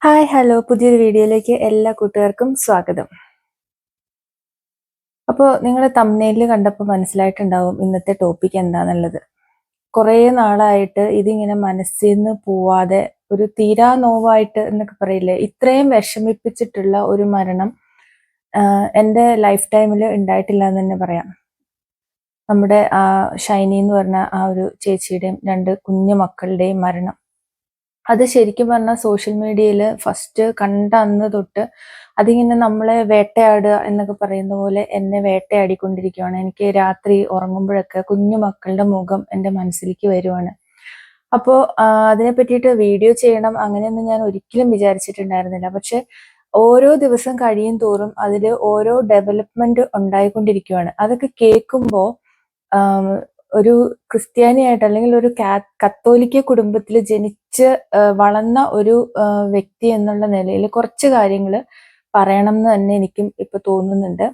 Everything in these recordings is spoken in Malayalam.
ഹായ് ഹലോ പുതിയൊരു വീഡിയോയിലേക്ക് എല്ലാ കൂട്ടുകാർക്കും സ്വാഗതം. അപ്പോൾ നിങ്ങൾ തംബ്നെയിലിൽ കണ്ടപ്പോൾ മനസ്സിലായിട്ടുണ്ടാവും ഇന്നത്തെ ടോപ്പിക് എന്താണെന്നുള്ളത്. കുറേ നാളായിട്ട് ഇതിങ്ങനെ മനസ്സിൽ നിന്ന് പോവാതെ ഒരു തീരാ നോവായിട്ട് എന്നൊക്കെ പറയില്ലേ, ഇത്രയും വിഷമിപ്പിച്ചിട്ടുള്ള ഒരു മരണം എൻ്റെ ലൈഫ് ടൈമിൽ ഉണ്ടായിട്ടില്ല എന്ന് തന്നെ പറയാം. നമ്മുടെ ഷൈനി എന്ന് പറഞ്ഞ ആ ഒരു ചേച്ചിയുടെയും 2 കുഞ്ഞു മക്കളുടെയും മരണം. അത് ശരിക്കും പറഞ്ഞാൽ സോഷ്യൽ മീഡിയയിൽ ഫസ്റ്റ് കണ്ട അന്ന് തൊട്ട് അതിങ്ങനെ നമ്മളെ വേട്ടയാടുക എന്നൊക്കെ പറയുന്ന പോലെ എന്നെ വേട്ടയാടിക്കൊണ്ടിരിക്കുകയാണ്. എനിക്ക് രാത്രി ഉറങ്ങുമ്പോഴൊക്കെ കുഞ്ഞു മക്കളുടെ മുഖം എൻ്റെ മനസ്സിലേക്ക് വരുവാണ്. അപ്പോൾ അതിനെ പറ്റിയിട്ട് വീഡിയോ ചെയ്യണം അങ്ങനെയൊന്നും ഞാൻ ഒരിക്കലും വിചാരിച്ചിട്ടുണ്ടായിരുന്നില്ല. പക്ഷെ ഓരോ ദിവസം കഴിയും തോറും അതിൽ ഓരോ ഡെവലപ്മെന്റ് ഉണ്ടായിക്കൊണ്ടിരിക്കുകയാണ്. അതൊക്കെ കേൾക്കുമ്പോൾ ഒരു ക്രിസ്ത്യാനിയായിട്ട് അല്ലെങ്കിൽ ഒരു കത്തോലിക്ക കുടുംബത്തിൽ ജനിച്ച് വളർന്ന ഒരു വ്യക്തി എന്നുള്ള നിലയിൽ കുറച്ച് കാര്യങ്ങൾ പറയണം എന്ന് തന്നെ എനിക്കും ഇപ്പൊ തോന്നുന്നുണ്ട്.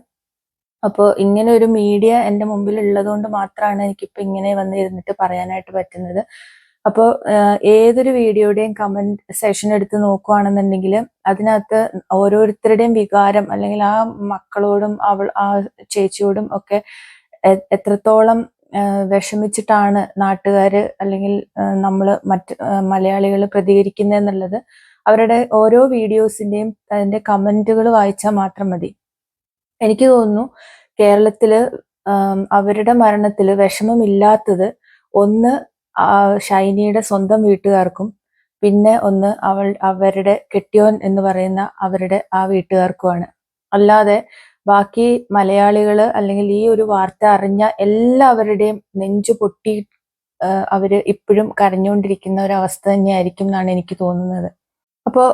അപ്പോൾ ഇങ്ങനെ ഒരു മീഡിയ എൻ്റെ മുമ്പിൽ ഉള്ളതുകൊണ്ട് മാത്രമാണ് എനിക്കിപ്പോൾ ഇങ്ങനെ വന്നിരുന്നിട്ട് പറയാനായിട്ട് പറ്റുന്നത്. അപ്പോൾ ഏതൊരു വീഡിയോയുടെയും കമന്റ് സെഷൻ എടുത്ത് നോക്കുകയാണെന്നുണ്ടെങ്കിൽ അതിനകത്ത് ഓരോരുത്തരുടെയും വികാരം അല്ലെങ്കിൽ ആ മക്കളോടും ആ ചേച്ചിയോടും ഒക്കെ എത്രത്തോളം വിഷമിച്ചിട്ടാണ് നാട്ടുകാര് അല്ലെങ്കിൽ നമ്മൾ മറ്റ് മലയാളികൾ പ്രതികരിക്കുന്നതെന്നുള്ളത് അവരുടെ ഓരോ വീഡിയോസിന്റെയും അതിന്റെ കമന്റുകൾ വായിച്ചാൽ മാത്രം മതി. എനിക്ക് തോന്നുന്നു കേരളത്തില് അവരുടെ മരണത്തിൽ വിഷമമില്ലാത്തത് ഒന്ന് ഷൈനിയുടെ സ്വന്തം വീട്ടുകാർക്കും പിന്നെ ഒന്ന് അവരുടെ കെട്ടിയോൻ എന്ന് പറയുന്ന അവരുടെ ആ വീട്ടുകാർക്കുമാണ്. അല്ലാതെ ബാക്കി മലയാളികൾ അല്ലെങ്കിൽ ഈ ഒരു വാർത്ത അറിഞ്ഞ എല്ലാവരുടെയും നെഞ്ചു പൊട്ടി അവര് ഇപ്പോഴും കരഞ്ഞുകൊണ്ടിരിക്കുന്ന ഒരു അവസ്ഥ തന്നെയായിരിക്കും എന്നാണ് എനിക്ക് തോന്നുന്നത്. അപ്പോൾ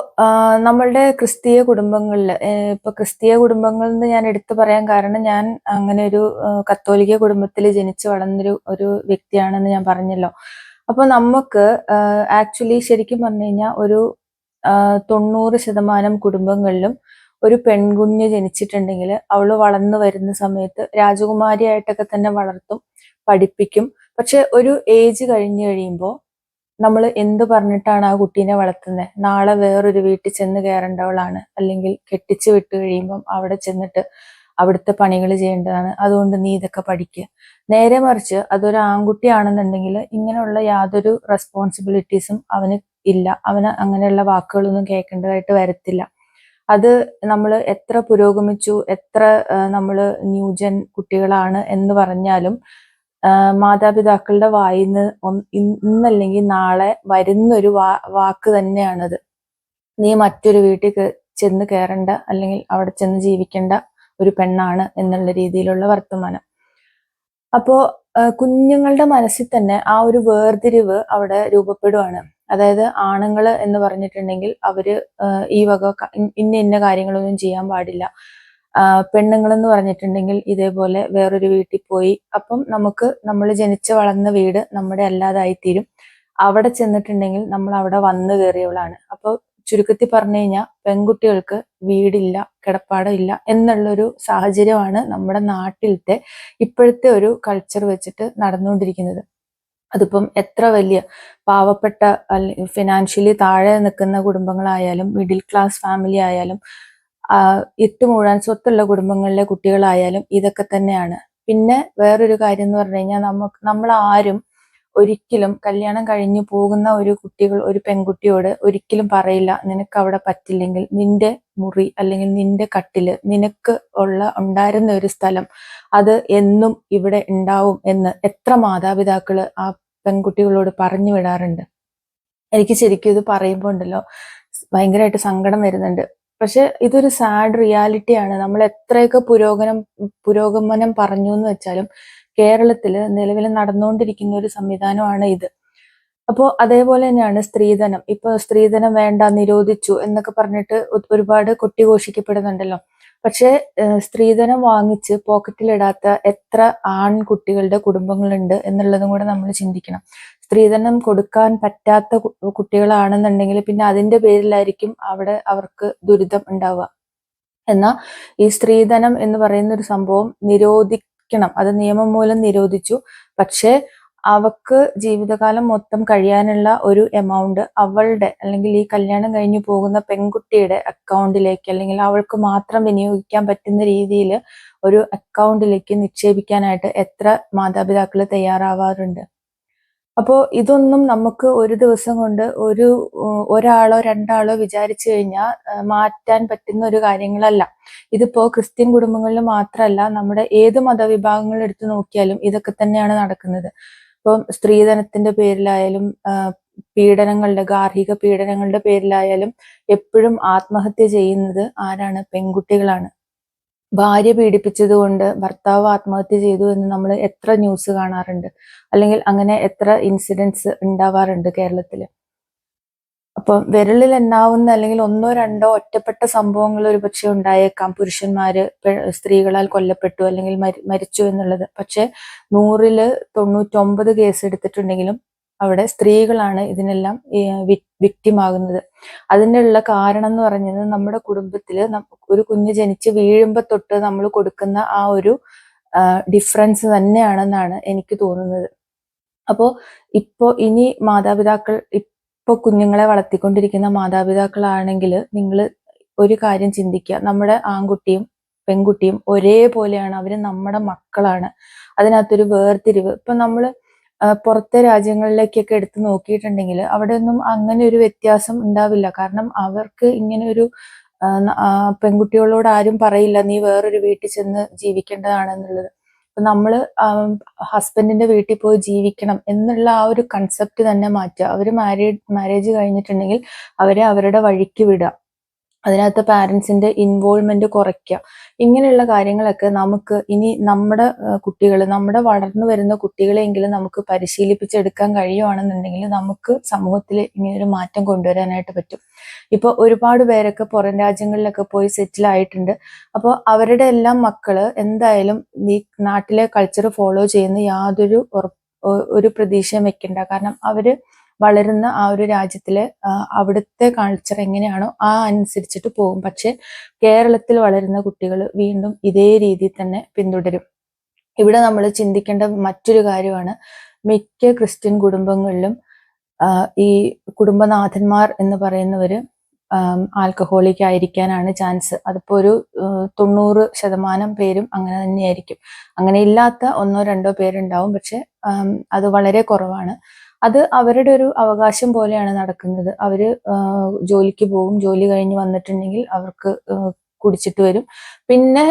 നമ്മളുടെ ക്രിസ്തീയ കുടുംബങ്ങളിൽ ഇപ്പൊ ക്രിസ്തീയ കുടുംബങ്ങളിൽ നിന്ന് ഞാൻ എടുത്തു പറയാൻ കാരണം ഞാൻ അങ്ങനെ ഒരു കത്തോലിക്ക കുടുംബത്തിൽ ജനിച്ചു വളർന്നൊരു ഒരു വ്യക്തിയാണെന്ന് ഞാൻ പറഞ്ഞല്ലോ. അപ്പോൾ നമുക്ക് ആക്ച്വലി ശരിക്കും പറഞ്ഞു കഴിഞ്ഞാൽ ഒരു 90% കുടുംബങ്ങളിലും ഒരു പെൺകുഞ്ഞ് ജനിച്ചിട്ടുണ്ടെങ്കിൽ അവള് വളർന്നു വരുന്ന സമയത്ത് രാജകുമാരിയായിട്ടൊക്കെ തന്നെ വളർത്തും, പഠിപ്പിക്കും. പക്ഷെ ഒരു ഏജ് കഴിഞ്ഞു കഴിയുമ്പോൾ നമ്മൾ എന്ത് പറഞ്ഞിട്ടാണ് ആ കുട്ടീനെ വളർത്തുന്നത്? നാളെ വേറൊരു വീട്ടിൽ ചെന്ന് കയറേണ്ടവളാണ്, അല്ലെങ്കിൽ കെട്ടിച്ചു വിട്ട് കഴിയുമ്പം അവിടെ ചെന്നിട്ട് അവിടുത്തെ പണികൾ ചെയ്യേണ്ടതാണ്, അതുകൊണ്ട് നീ ഇതൊക്കെ പഠിക്കുക. നേരെ മറിച്ച് അതൊരു ആൺകുട്ടിയാണെന്നുണ്ടെങ്കിൽ ഇങ്ങനെയുള്ള യാതൊരു റെസ്പോൺസിബിലിറ്റീസും അവന് ഇല്ല. അവന് അങ്ങനെയുള്ള വാക്കുകളൊന്നും കേൾക്കേണ്ടതായിട്ട് വരത്തില്ല. അത് നമ്മൾ എത്ര പുരോഗമിച്ചു, എത്ര നമ്മൾ ന്യൂജൻ കുട്ടികളാണ് എന്ന് പറഞ്ഞാലും മാതാപിതാക്കളുടെ വായിന്ന് ഇന്നല്ലെങ്കിൽ നാളെ വരുന്നൊരു വാക്ക് തന്നെയാണത്. നീ മറ്റൊരു വീട്ടിൽ ചെന്ന് കയറണ്ട, അല്ലെങ്കിൽ അവിടെ ചെന്ന് ജീവിക്കേണ്ട ഒരു പെണ്ണാണ് എന്നുള്ള രീതിയിലുള്ള വർത്തമാനം. അപ്പോ കുഞ്ഞുങ്ങളുടെ മനസ്സിൽ തന്നെ ആ ഒരു വേർതിരിവ് അവിടെ രൂപപ്പെടുവാണ്. അതായത് ആണുങ്ങൾ എന്ന് പറഞ്ഞിട്ടുണ്ടെങ്കിൽ അവര് ഈ വക ഇന്ന കാര്യങ്ങളൊന്നും ചെയ്യാൻ പാടില്ല. പെണ്ണുങ്ങൾ എന്ന് പറഞ്ഞിട്ടുണ്ടെങ്കിൽ ഇതേപോലെ വേറൊരു വീട്ടിൽ പോയി അപ്പം നമ്മൾ ജനിച്ച് വളർന്ന വീട് നമ്മുടെ അല്ലാതായിത്തീരും. അവിടെ ചെന്നിട്ടുണ്ടെങ്കിൽ നമ്മൾ അവിടെ വന്നു കയറിയവളാണ്. അപ്പോൾ ചുരുക്കത്തിൽ പറഞ്ഞു കഴിഞ്ഞാൽ പെൺകുട്ടികൾക്ക് വീടില്ല, കിടപ്പാടമില്ല എന്നുള്ളൊരു സാഹചര്യമാണ് നമ്മുടെ നാട്ടിലത്തെ ഇപ്പോഴത്തെ ഒരു കൾച്ചർ വെച്ചിട്ട് നടന്നുകൊണ്ടിരിക്കുന്നത്. അതിപ്പം എത്ര വലിയ പാവപ്പെട്ട ഫിനാൻഷ്യലി താഴെ നിൽക്കുന്ന കുടുംബങ്ങളായാലും മിഡിൽ ക്ലാസ് ഫാമിലി ആയാലും ഇട്ടുമൂഴാൻ സ്വത്തുള്ള കുടുംബങ്ങളിലെ കുട്ടികളായാലും ഇതൊക്കെ തന്നെയാണ്. പിന്നെ വേറൊരു കാര്യം എന്ന് പറഞ്ഞു കഴിഞ്ഞാൽ നമ്മൾ ആരും ഒരിക്കലും കല്യാണം കഴിഞ്ഞു പോകുന്ന ഒരു പെൺകുട്ടിയോട് ഒരിക്കലും പറയില്ല നിനക്ക് അവിടെ പറ്റില്ലെങ്കിൽ നിന്റെ മുറി അല്ലെങ്കിൽ നിന്റെ കട്ടില് നിനക്ക് ഉണ്ടായിരുന്ന ഒരു സ്ഥലം അത് എന്നും ഇവിടെ ഉണ്ടാവും എന്ന് എത്ര മാതാപിതാക്കള് ആ പെൺകുട്ടികളോട് പറഞ്ഞു വിടാറുണ്ട്. എനിക്ക് ശരിക്കും ഇത് പറയുമ്പോൾ ഉണ്ടല്ലോ ഭയങ്കരമായിട്ട് സങ്കടം വരുന്നുണ്ട്. പക്ഷെ ഇതൊരു സാഡ് റിയാലിറ്റിയാണ്. നമ്മൾ എത്രയൊക്കെ പുരോഗമനം പറഞ്ഞു എന്ന് വെച്ചാലും കേരളത്തിൽ നിലവിൽ നടന്നുകൊണ്ടിരിക്കുന്ന ഒരു സംവിധാനമാണ് ഇത്. അപ്പോൾ അതേപോലെ തന്നെയാണ് സ്ത്രീധനം. ഇപ്പൊ സ്ത്രീധനം വേണ്ട, നിരോധിച്ചു എന്നൊക്കെ പറഞ്ഞിട്ട് ഒരുപാട് കൊട്ടിഘോഷിക്കപ്പെടുന്നുണ്ടല്ലോ. പക്ഷെ സ്ത്രീധനം വാങ്ങിച്ച് പോക്കറ്റിലിടാത്ത എത്ര ആൺകുട്ടികളുടെ കുടുംബങ്ങളുണ്ട് എന്നുള്ളതും കൂടെ നമ്മൾ ചിന്തിക്കണം. സ്ത്രീധനം കൊടുക്കാൻ പറ്റാത്ത കുട്ടികളാണെന്നുണ്ടെങ്കിൽ പിന്നെ അതിന്റെ പേരിലായിരിക്കും അവിടെ അവർക്ക് ദുരിതം ഉണ്ടാവുക. എന്നാൽ ഈ സ്ത്രീധനം എന്ന് പറയുന്ന ഒരു സംഭവം നിരോധിക്കണം. അത് നിയമം മൂലം നിരോധിച്ചു. പക്ഷേ അവക്ക് ജീവിതകാലം മൊത്തം കഴിയാനുള്ള ഒരു എമൗണ്ട് അവളുടെ അല്ലെങ്കിൽ ഈ കല്യാണം കഴിഞ്ഞു പോകുന്ന പെൺകുട്ടിയുടെ അക്കൗണ്ടിലേക്ക് അല്ലെങ്കിൽ അവൾക്ക് മാത്രം വിനിയോഗിക്കാൻ പറ്റുന്ന രീതിയിൽ ഒരു അക്കൗണ്ടിലേക്ക് നിക്ഷേപിക്കാനായിട്ട് എത്ര മാതാപിതാക്കൾ തയ്യാറാവാറുണ്ട്. അപ്പോൾ ഇതൊന്നും നമുക്ക് ഒരു ദിവസം കൊണ്ട് ഒരാളോ രണ്ടാളോ വിചാരിച്ചു കഴിഞ്ഞാൽ മാറ്റാൻ പറ്റുന്ന ഒരു കാര്യങ്ങളല്ല. ഇതിപ്പോ ക്രിസ്ത്യൻ കുടുംബങ്ങളിൽ മാത്രമല്ല, നമ്മുടെ ഏത് മതവിഭാഗങ്ങൾ എടുത്തു നോക്കിയാലും ഇതൊക്കെ തന്നെയാണ് നടക്കുന്നത്. ഇപ്പം സ്ത്രീധനത്തിന്റെ പേരിലായാലും ഗാർഹിക പീഡനങ്ങളുടെ പേരിലായാലും എപ്പോഴും ആത്മഹത്യ ചെയ്യുന്നത് ആരാണ്? പെൺകുട്ടികളാണ്. ഭാര്യ പീഡിപ്പിച്ചത് കൊണ്ട് ഭർത്താവ് ആത്മഹത്യ ചെയ്തു എന്ന് നമ്മൾ എത്ര ന്യൂസ് കാണാറുണ്ട്, അല്ലെങ്കിൽ അങ്ങനെ എത്ര ഇൻസിഡൻസ് ഉണ്ടാവാറുണ്ട് കേരളത്തിൽ. അപ്പം വിരലിൽ എണ്ണാവുന്ന അല്ലെങ്കിൽ ഒന്നോ രണ്ടോ ഒറ്റപ്പെട്ട സംഭവങ്ങൾ ഒരുപക്ഷെ ഉണ്ടായേക്കാം, പുരുഷന്മാര് സ്ത്രീകളാൽ കൊല്ലപ്പെട്ടു അല്ലെങ്കിൽ മരിച്ചു എന്നുള്ളത്. പക്ഷെ 100-ൽ 99 കേസ് എടുത്തിട്ടുണ്ടെങ്കിലും അവിടെ സ്ത്രീകളാണ് ഇതിനെല്ലാം വിക്റ്റിമാകുന്നത്. അതിനുള്ള കാരണം എന്ന് പറഞ്ഞത് നമ്മുടെ കുടുംബത്തില് ഒരു കുഞ്ഞ് ജനിച്ച് വീഴുമ്പോ തൊട്ട് നമ്മൾ കൊടുക്കുന്ന ആ ഒരു ഡിഫറൻസ് തന്നെയാണെന്നാണ് എനിക്ക് തോന്നുന്നത്. അപ്പോ ഇനി മാതാപിതാക്കൾ, ഇപ്പൊ കുഞ്ഞുങ്ങളെ വളർത്തിക്കൊണ്ടിരിക്കുന്ന മാതാപിതാക്കളാണെങ്കിൽ നിങ്ങൾ ഒരു കാര്യം ചിന്തിക്കുക. നമ്മുടെ ആൺകുട്ടിയും പെൺകുട്ടിയും ഒരേപോലെയാണ്, അവര് നമ്മുടെ മക്കളാണ്. അതിനകത്തൊരു വേർതിരിവ് ഇപ്പൊ നമ്മള് പുറത്തെ രാജ്യങ്ങളിലേക്കൊക്കെ എടുത്തു നോക്കിയിട്ടുണ്ടെങ്കിൽ അവിടെ ഒന്നും അങ്ങനെ ഒരു വ്യത്യാസം ഉണ്ടാവില്ല. കാരണം അവർക്ക് ഇങ്ങനെ ഒരു പെൺകുട്ടികളോട് ആരും പറയില്ല നീ വേറൊരു വീട്ടിൽ ചെന്ന് ജീവിക്കേണ്ടതാണെന്നുള്ളത്. അപ്പൊ നമ്മള് ഹസ്ബൻഡിന്റെ വീട്ടിൽ പോയി ജീവിക്കണം എന്നുള്ള ആ ഒരു കൺസെപ്റ്റ് തന്നെ മാറ്റുക. അവര് മാരേജ് കഴിഞ്ഞിട്ടുണ്ടെങ്കിൽ അവരെ അവരുടെ വഴിക്ക് വിടുക. അതിനകത്ത് പാരൻസിന്റെ ഇൻവോൾവ്മെന്റ് കുറയ്ക്കുക. ഇങ്ങനെയുള്ള കാര്യങ്ങളൊക്കെ നമുക്ക് ഇനി നമ്മുടെ നമ്മുടെ വളർന്നു വരുന്ന കുട്ടികളെങ്കിലും നമുക്ക് പരിശീലിപ്പിച്ചെടുക്കാൻ കഴിയുവാണെന്നുണ്ടെങ്കിൽ നമുക്ക് സമൂഹത്തിൽ ഇങ്ങനൊരു മാറ്റം കൊണ്ടുവരാനായിട്ട് പറ്റും. ഇപ്പൊ ഒരുപാട് പേരൊക്കെ പുറം രാജ്യങ്ങളിലൊക്കെ പോയി സെറ്റിൽ ആയിട്ടുണ്ട്. അപ്പോൾ അവരുടെ എല്ലാം മക്കള് എന്തായാലും ഈ നാട്ടിലെ കൾച്ചർ ഫോളോ ചെയ്യുന്ന യാതൊരു ഒരു പ്രതീക്ഷയും വെക്കണ്ട. കാരണം അവര് വളരുന്ന ആ ഒരു രാജ്യത്തിലെ അവിടുത്തെ കൾച്ചർ എങ്ങനെയാണോ ആ അനുസരിച്ചിട്ട് പോകും. പക്ഷെ കേരളത്തിൽ വളരുന്ന കുട്ടികൾ വീണ്ടും ഇതേ രീതിയിൽ തന്നെ പിന്തുടരും. ഇവിടെ നമ്മൾ ചിന്തിക്കേണ്ട മറ്റൊരു കാര്യമാണ്, മിക്ക ക്രിസ്ത്യൻ കുടുംബങ്ങളിലും ഈ കുടുംബനാഥന്മാർ എന്ന് പറയുന്നവര് ആൽക്കഹോളിക് ആയിരിക്കാനാണ് ചാൻസ്. അതിപ്പോ ഒരു 90% പേരും അങ്ങനെ തന്നെയായിരിക്കും. അങ്ങനെ ഇല്ലാത്ത 1-2 പേരുണ്ടാവും, പക്ഷെ അത് വളരെ കുറവാണ്. അത് അവരുടെ ഒരു അവകാശം പോലെയാണ് നടക്കുന്നത്. അവര് ജോലിക്ക് പോകും, ജോലി കഴിഞ്ഞ് വന്നിട്ടുണ്ടെങ്കിൽ അവർക്ക് കുടിച്ചിട്ട് വരും, പിന്നെ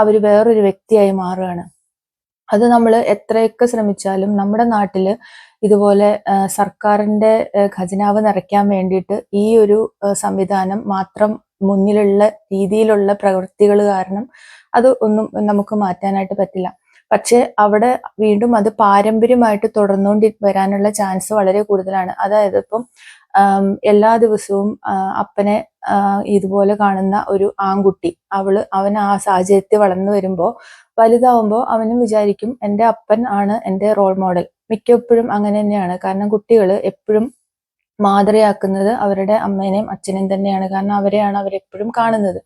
അവര് വേറൊരു വ്യക്തിയായി മാറുകയാണ്. അത് നമ്മൾ എത്രയൊക്കെ ശ്രമിച്ചാലും നമ്മുടെ നാട്ടില് ഇതുപോലെ സർക്കാരിന്റെ ഖജനാവ് നിറയ്ക്കാൻ വേണ്ടിയിട്ട് ഈ ഒരു സംവിധാനം മാത്രം മുന്നിലുള്ള രീതിയിലുള്ള പ്രവൃത്തികൾ കാരണം അത് ഒന്നും നമുക്ക് മാറ്റാനായിട്ട് പറ്റില്ല. പക്ഷെ അവിടെ വീണ്ടും അത് പാരമ്പര്യമായിട്ട് വരാനുള്ള ചാൻസ് വളരെ കൂടുതലാണ്. അതായത് ഇപ്പം എല്ലാ ദിവസവും അപ്പനെ ഇതുപോലെ കാണുന്ന ഒരു ആൺകുട്ടി അവൻ ആ സാഹചര്യത്തിൽ വളർന്നു വരുമ്പോൾ വലുതാവുമ്പോൾ അവനും വിചാരിക്കും എൻ്റെ അപ്പൻ ആണ് എൻ്റെ റോൾ മോഡൽ. മിക്കപ്പോഴും അങ്ങനെ തന്നെയാണ്. കാരണം കുട്ടികൾ എപ്പോഴും മാതൃയാക്കുന്നത് അവരുടെ അമ്മേനെയും അച്ഛനെയും തന്നെയാണ്. കാരണം അവരെയാണ് അവരെപ്പോഴും കാണുന്നത്.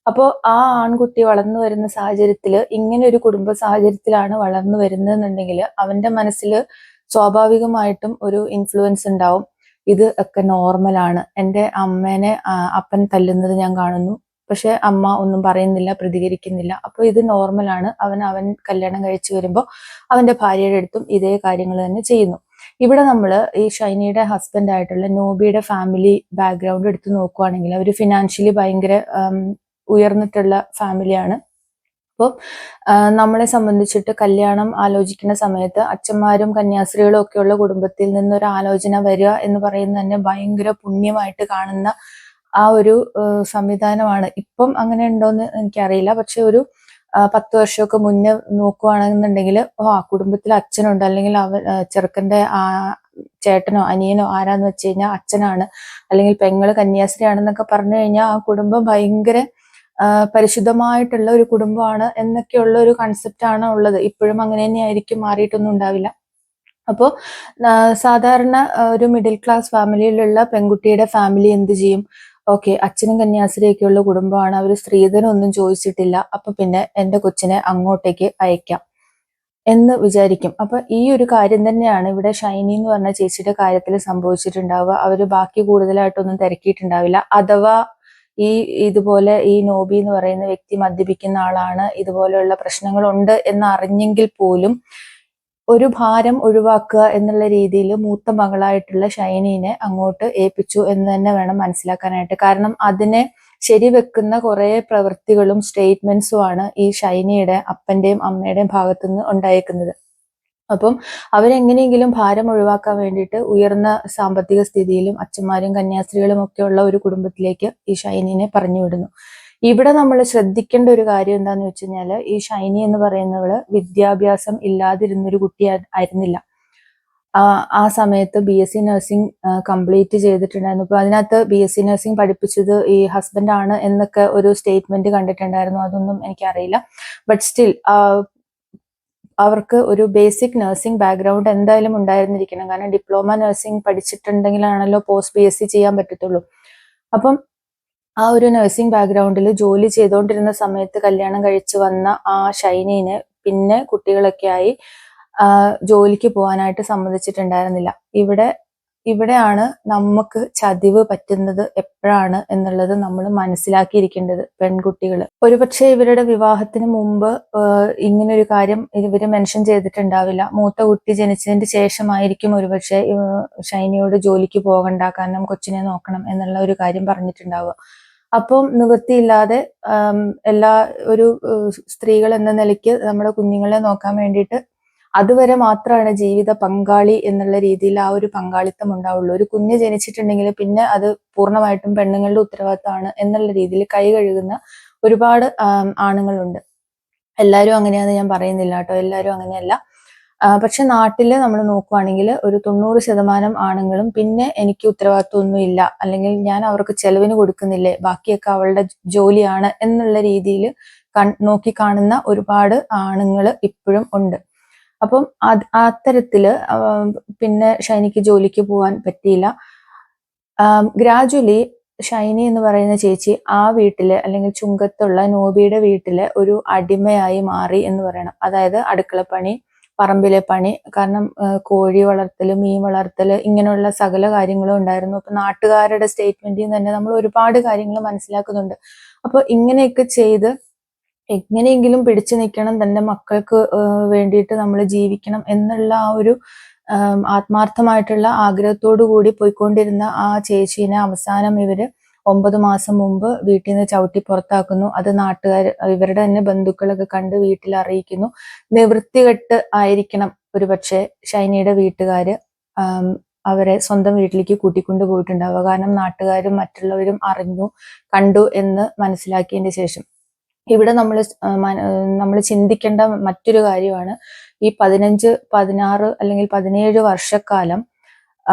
അപ്പോൾ ആ ആൺകുട്ടി വളർന്നു വരുന്ന സാഹചര്യത്തിൽ ഇങ്ങനെ ഒരു കുടുംബ സാഹചര്യത്തിലാണ് വളർന്നു വരുന്നതെന്നുണ്ടെങ്കിൽ അവന്റെ മനസ്സിൽ സ്വാഭാവികമായിട്ടും ഒരു ഇൻഫ്ലുവൻസ് ഉണ്ടാവും. ഇത് ഒക്കെ നോർമലാണ്. എൻ്റെ അമ്മേനെ അപ്പൻ തല്ലുന്നത് ഞാൻ കാണുന്നു, പക്ഷെ അമ്മ ഒന്നും പറയുന്നില്ല, പ്രതികരിക്കുന്നില്ല. അപ്പോൾ ഇത് നോർമലാണ്. അവൻ കല്യാണം കഴിച്ചു വരുമ്പോൾ അവന്റെ ഭാര്യയുടെ അടുത്തും ഇതേ കാര്യങ്ങൾ തന്നെ ചെയ്യുന്നു. ഇവിടെ നമ്മൾ ഈ ഷൈനിയുടെ ഹസ്ബൻഡ് ആയിട്ടുള്ള നോബിയുടെ ഫാമിലി ബാക്ക്ഗ്രൗണ്ട് എടുത്ത് നോക്കുവാണെങ്കിൽ അവർ ഫിനാൻഷ്യലി ഭയങ്കര ഉയർന്നിട്ടുള്ള ഫാമിലിയാണ്. അപ്പോൾ നമ്മളെ സംബന്ധിച്ചിട്ട് കല്യാണം ആലോചിക്കുന്ന സമയത്ത് അച്ഛന്മാരും കന്യാസ്ത്രീകളും ഒക്കെയുള്ള കുടുംബത്തിൽ നിന്നൊരു ആലോചന വരിക എന്ന് പറയുന്നത് തന്നെ ഭയങ്കര പുണ്യമായിട്ട് കാണുന്ന ആ ഒരു സംവിധാനമാണ്. ഇപ്പം അങ്ങനെ ഉണ്ടോയെന്ന് എനിക്കറിയില്ല. പക്ഷെ ഒരു 10 വർഷമൊക്കെ മുന്നേ നോക്കുവാണെന്നുണ്ടെങ്കിൽ കുടുംബത്തിൽ അച്ഛനുണ്ട്, അല്ലെങ്കിൽ ചെറുക്കന്റെ ചേട്ടനോ അനിയനോ ആരാന്ന് വെച്ച് കഴിഞ്ഞാൽ അച്ഛനാണ്, അല്ലെങ്കിൽ പെങ്ങള് കന്യാസ്ത്രീ ആണെന്നൊക്കെ പറഞ്ഞു കഴിഞ്ഞാൽ ആ കുടുംബം ഭയങ്കര പരിശുദ്ധമായിട്ടുള്ള ഒരു കുടുംബമാണ് എന്നൊക്കെയുള്ള ഒരു കൺസെപ്റ്റ് ആണ് ഉള്ളത്. ഇപ്പോഴും അങ്ങനെ തന്നെയായിരിക്കും, മാറിയിട്ടൊന്നും ഉണ്ടാവില്ല. അപ്പോൾ സാധാരണ ഒരു മിഡിൽ ക്ലാസ് ഫാമിലിയിലുള്ള പെൺകുട്ടിയുടെ ഫാമിലി എന്ത് ചെയ്യും? ഓക്കെ, അച്ഛനും കന്യാസ്ത്രീയൊക്കെയുള്ള കുടുംബമാണ്, അവർ സ്ത്രീധനം ഒന്നും ചോദിച്ചിട്ടില്ല, അപ്പൊ പിന്നെ എൻ്റെ കൊച്ചിനെ അങ്ങോട്ടേക്ക് അയക്കാം. എന്ന് വിചാരിക്കും. അപ്പൊ ഈ ഒരു കാര്യം തന്നെയാണ് ഇവിടെ ഷൈനി എന്ന് പറഞ്ഞ ചേച്ചിയുടെ കാര്യത്തിൽ സംഭവിച്ചിട്ടുണ്ടാവുക. അവര് ബാക്കി കൂടുതലായിട്ടൊന്നും തിരക്കിയിട്ടുണ്ടാവില്ല. അഥവാ ഇതുപോലെ ഈ നോബി എന്ന് പറയുന്ന വ്യക്തി മദ്യപിക്കുന്ന ആളാണ്, ഇതുപോലെയുള്ള പ്രശ്നങ്ങളുണ്ട് എന്ന് അറിഞ്ഞെങ്കിൽ പോലും ഒരു ഭാരം ഒഴിവാക്കുക എന്നുള്ള രീതിയിൽ മൂത്ത മകളായിട്ടുള്ള ഷൈനീനെ അങ്ങോട്ട് ഏൽപ്പിച്ചു എന്ന് തന്നെ വേണം മനസ്സിലാക്കാനായിട്ട്. കാരണം അതിനെ ശരിവെക്കുന്ന കുറെ പ്രവൃത്തികളും സ്റ്റേറ്റ്മെന്റ്സും ആണ് ഈ ഷൈനിയുടെ അപ്പന്റെയും അമ്മയുടെയും ഭാഗത്തുനിന്ന് ഉണ്ടായേക്കുന്നത്. അപ്പം അവരെങ്ങനെയെങ്കിലും ഭാരം ഒഴിവാക്കാൻ വേണ്ടിയിട്ട് ഉയർന്ന സാമ്പത്തിക സ്ഥിതിയിലും അച്ഛന്മാരും കന്യാസ്ത്രീകളും ഒക്കെ ഉള്ള ഒരു കുടുംബത്തിലേക്ക് ഈ ഷൈനിനെ പറഞ്ഞു വിടുന്നു. ഇവിടെ നമ്മൾ ശ്രദ്ധിക്കേണ്ട ഒരു കാര്യം എന്താന്ന് വെച്ച് കഴിഞ്ഞാല്, ഈ ഷൈനി എന്ന് പറയുന്നവള് വിദ്യാഭ്യാസം ഇല്ലാതിരുന്നൊരു കുട്ടി ആയിരുന്നില്ല. ആ സമയത്ത് BSc നഴ്സിംഗ് കംപ്ലീറ്റ് ചെയ്തിട്ടുണ്ടായിരുന്നു. അപ്പൊ അതിനകത്ത് BSc നഴ്സിംഗ് പഠിപ്പിച്ചത് ഈ ഹസ്ബൻഡ് ആണ് എന്നൊക്കെ ഒരു സ്റ്റേറ്റ്മെന്റ് കണ്ടിട്ടുണ്ടായിരുന്നു. അതൊന്നും എനിക്കറിയില്ല. ബട്ട് സ്റ്റിൽ അവർക്ക് ഒരു ബേസിക് നഴ്സിംഗ് ബാക്ക്ഗ്രൗണ്ട് എന്തായാലും ഉണ്ടായിരുന്നിരിക്കണം. കാരണം ഡിപ്ലോമ നഴ്സിംഗ് പഠിച്ചിട്ടുണ്ടെങ്കിലാണല്ലോ പോസ്റ്റ് BSc ചെയ്യാൻ പറ്റത്തുള്ളൂ. അപ്പം ആ ഒരു നഴ്സിംഗ് ബാക്ക്ഗ്രൗണ്ടിൽ ജോലി ചെയ്തുകൊണ്ടിരുന്ന സമയത്ത് കല്യാണം കഴിച്ചു വന്ന ആ ഷൈനീനെ പിന്നെ കുട്ടികളൊക്കെ ആയി ജോലിക്ക് പോകാനായിട്ട് സമ്മതിച്ചിട്ടുണ്ടായിരുന്നില്ല. ഇവിടെയാണ് നമുക്ക് ചതിവ് പറ്റുന്നത് എപ്പോഴാണ് എന്നുള്ളത് നമ്മൾ മനസ്സിലാക്കിയിരിക്കേണ്ടത്. പെൺകുട്ടികൾ ഒരുപക്ഷെ ഇവരുടെ വിവാഹത്തിന് മുമ്പ് ഇങ്ങനൊരു കാര്യം ഇവര് മെൻഷൻ ചെയ്തിട്ടുണ്ടാവില്ല. മൂത്ത കുട്ടി ജനിച്ചതിന് ശേഷമായിരിക്കും ഒരുപക്ഷെ ഷൈനിയോട് ജോലിക്ക് പോകണ്ട, കാരണം കൊച്ചിനെ നോക്കണം എന്നുള്ള ഒരു കാര്യം പറഞ്ഞിട്ടുണ്ടാവുക. അപ്പം നിവൃത്തിയില്ലാതെ ഒരു സ്ത്രീകൾ എന്ന നിലയ്ക്ക് നമ്മുടെ കുഞ്ഞുങ്ങളെ നോക്കാൻ വേണ്ടിയിട്ട് അതുവരെ മാത്രമാണ് ജീവിത പങ്കാളി എന്നുള്ള രീതിയിൽ ആ ഒരു പങ്കാളിത്തം ഉണ്ടാവുള്ളൂ. ഒരു കുഞ്ഞ് ജനിച്ചിട്ടുണ്ടെങ്കിൽ പിന്നെ അത് പൂർണ്ണമായിട്ടും പെണ്ണുങ്ങളുടെ ഉത്തരവാദിത്തമാണ് എന്നുള്ള രീതിയിൽ കൈ കഴുകുന്ന ഒരുപാട് ആണുങ്ങളുണ്ട്. എല്ലാവരും അങ്ങനെയാണെന്ന് ഞാൻ പറയുന്നില്ല കേട്ടോ, എല്ലാവരും അങ്ങനെയല്ല. പക്ഷെ നാട്ടില് നമ്മൾ നോക്കുവാണെങ്കിൽ ഒരു 90% ആണുങ്ങളും പിന്നെ എനിക്ക് ഉത്തരവാദിത്വം ഒന്നും ഇല്ല, അല്ലെങ്കിൽ ഞാൻ അവർക്ക് ചെലവിന് കൊടുക്കുന്നില്ലേ, ബാക്കിയൊക്കെ അവളുടെ ജോലിയാണ് എന്നുള്ള രീതിയിൽ നോക്കി കാണുന്ന ഒരുപാട് ആണുങ്ങൾ ഇപ്പോഴും ഉണ്ട്. അപ്പം അത്തരത്തില് പിന്നെ ഷൈനിക്ക് ജോലിക്ക് പോകാൻ പറ്റിയില്ല. ഗ്രാജുവലി ഷൈനി എന്ന് പറയുന്ന ചേച്ചി ആ വീട്ടില് അല്ലെങ്കിൽ ചുങ്കത്തുള്ള നോബിയുടെ വീട്ടില് ഒരു അടിമയായി മാറി എന്ന് പറയണം. അതായത് അടുക്കളപ്പണി, പറമ്പിലെ പണി, കാരണം കോഴി വളർത്തല്, മീൻ വളർത്തല്, ഇങ്ങനെയുള്ള സകല കാര്യങ്ങളും ഉണ്ടായിരുന്നു. അപ്പൊ നാട്ടുകാരുടെ സ്റ്റേറ്റ്മെന്റിൽ തന്നെ നമ്മൾ ഒരുപാട് കാര്യങ്ങൾ മനസ്സിലാക്കുന്നുണ്ട്. അപ്പൊ ഇങ്ങനെയൊക്കെ ചെയ്ത് എങ്ങനെയെങ്കിലും പിടിച്ചു നിൽക്കണം, തന്റെ മക്കൾക്ക് വേണ്ടിയിട്ട് നമ്മൾ ജീവിക്കണം എന്നുള്ള ആ ഒരു ആത്മാർത്ഥമായിട്ടുള്ള ആഗ്രഹത്തോടു കൂടി പോയിക്കൊണ്ടിരുന്ന ആ ചേച്ചീനെ അവസാനം ഇവര് 9 മാസം മുമ്പ് വീട്ടിൽ നിന്ന് ചവിട്ടി പുറത്താക്കുന്നു. അത് നാട്ടുകാർ, ഇവരുടെ തന്നെ ബന്ധുക്കളൊക്കെ കണ്ട് വീട്ടിൽ അറിയിക്കുന്നു. നിവൃത്തികെട്ട് ആയിരിക്കണം ഒരുപക്ഷെ ഷൈനിയുടെ വീട്ടുകാര് അവരെ സ്വന്തം വീട്ടിലേക്ക് കൂട്ടിക്കൊണ്ടു പോയിട്ടുണ്ടാവുക. കാരണം നാട്ടുകാരും മറ്റുള്ളവരും അറിഞ്ഞു കണ്ടു എന്ന് മനസ്സിലാക്കിയതിന് ശേഷം. ഇവിടെ നമ്മൾ ചിന്തിക്കേണ്ട മറ്റൊരു കാര്യമാണ്, ഈ 15, 16 അല്ലെങ്കിൽ 17 വർഷക്കാലം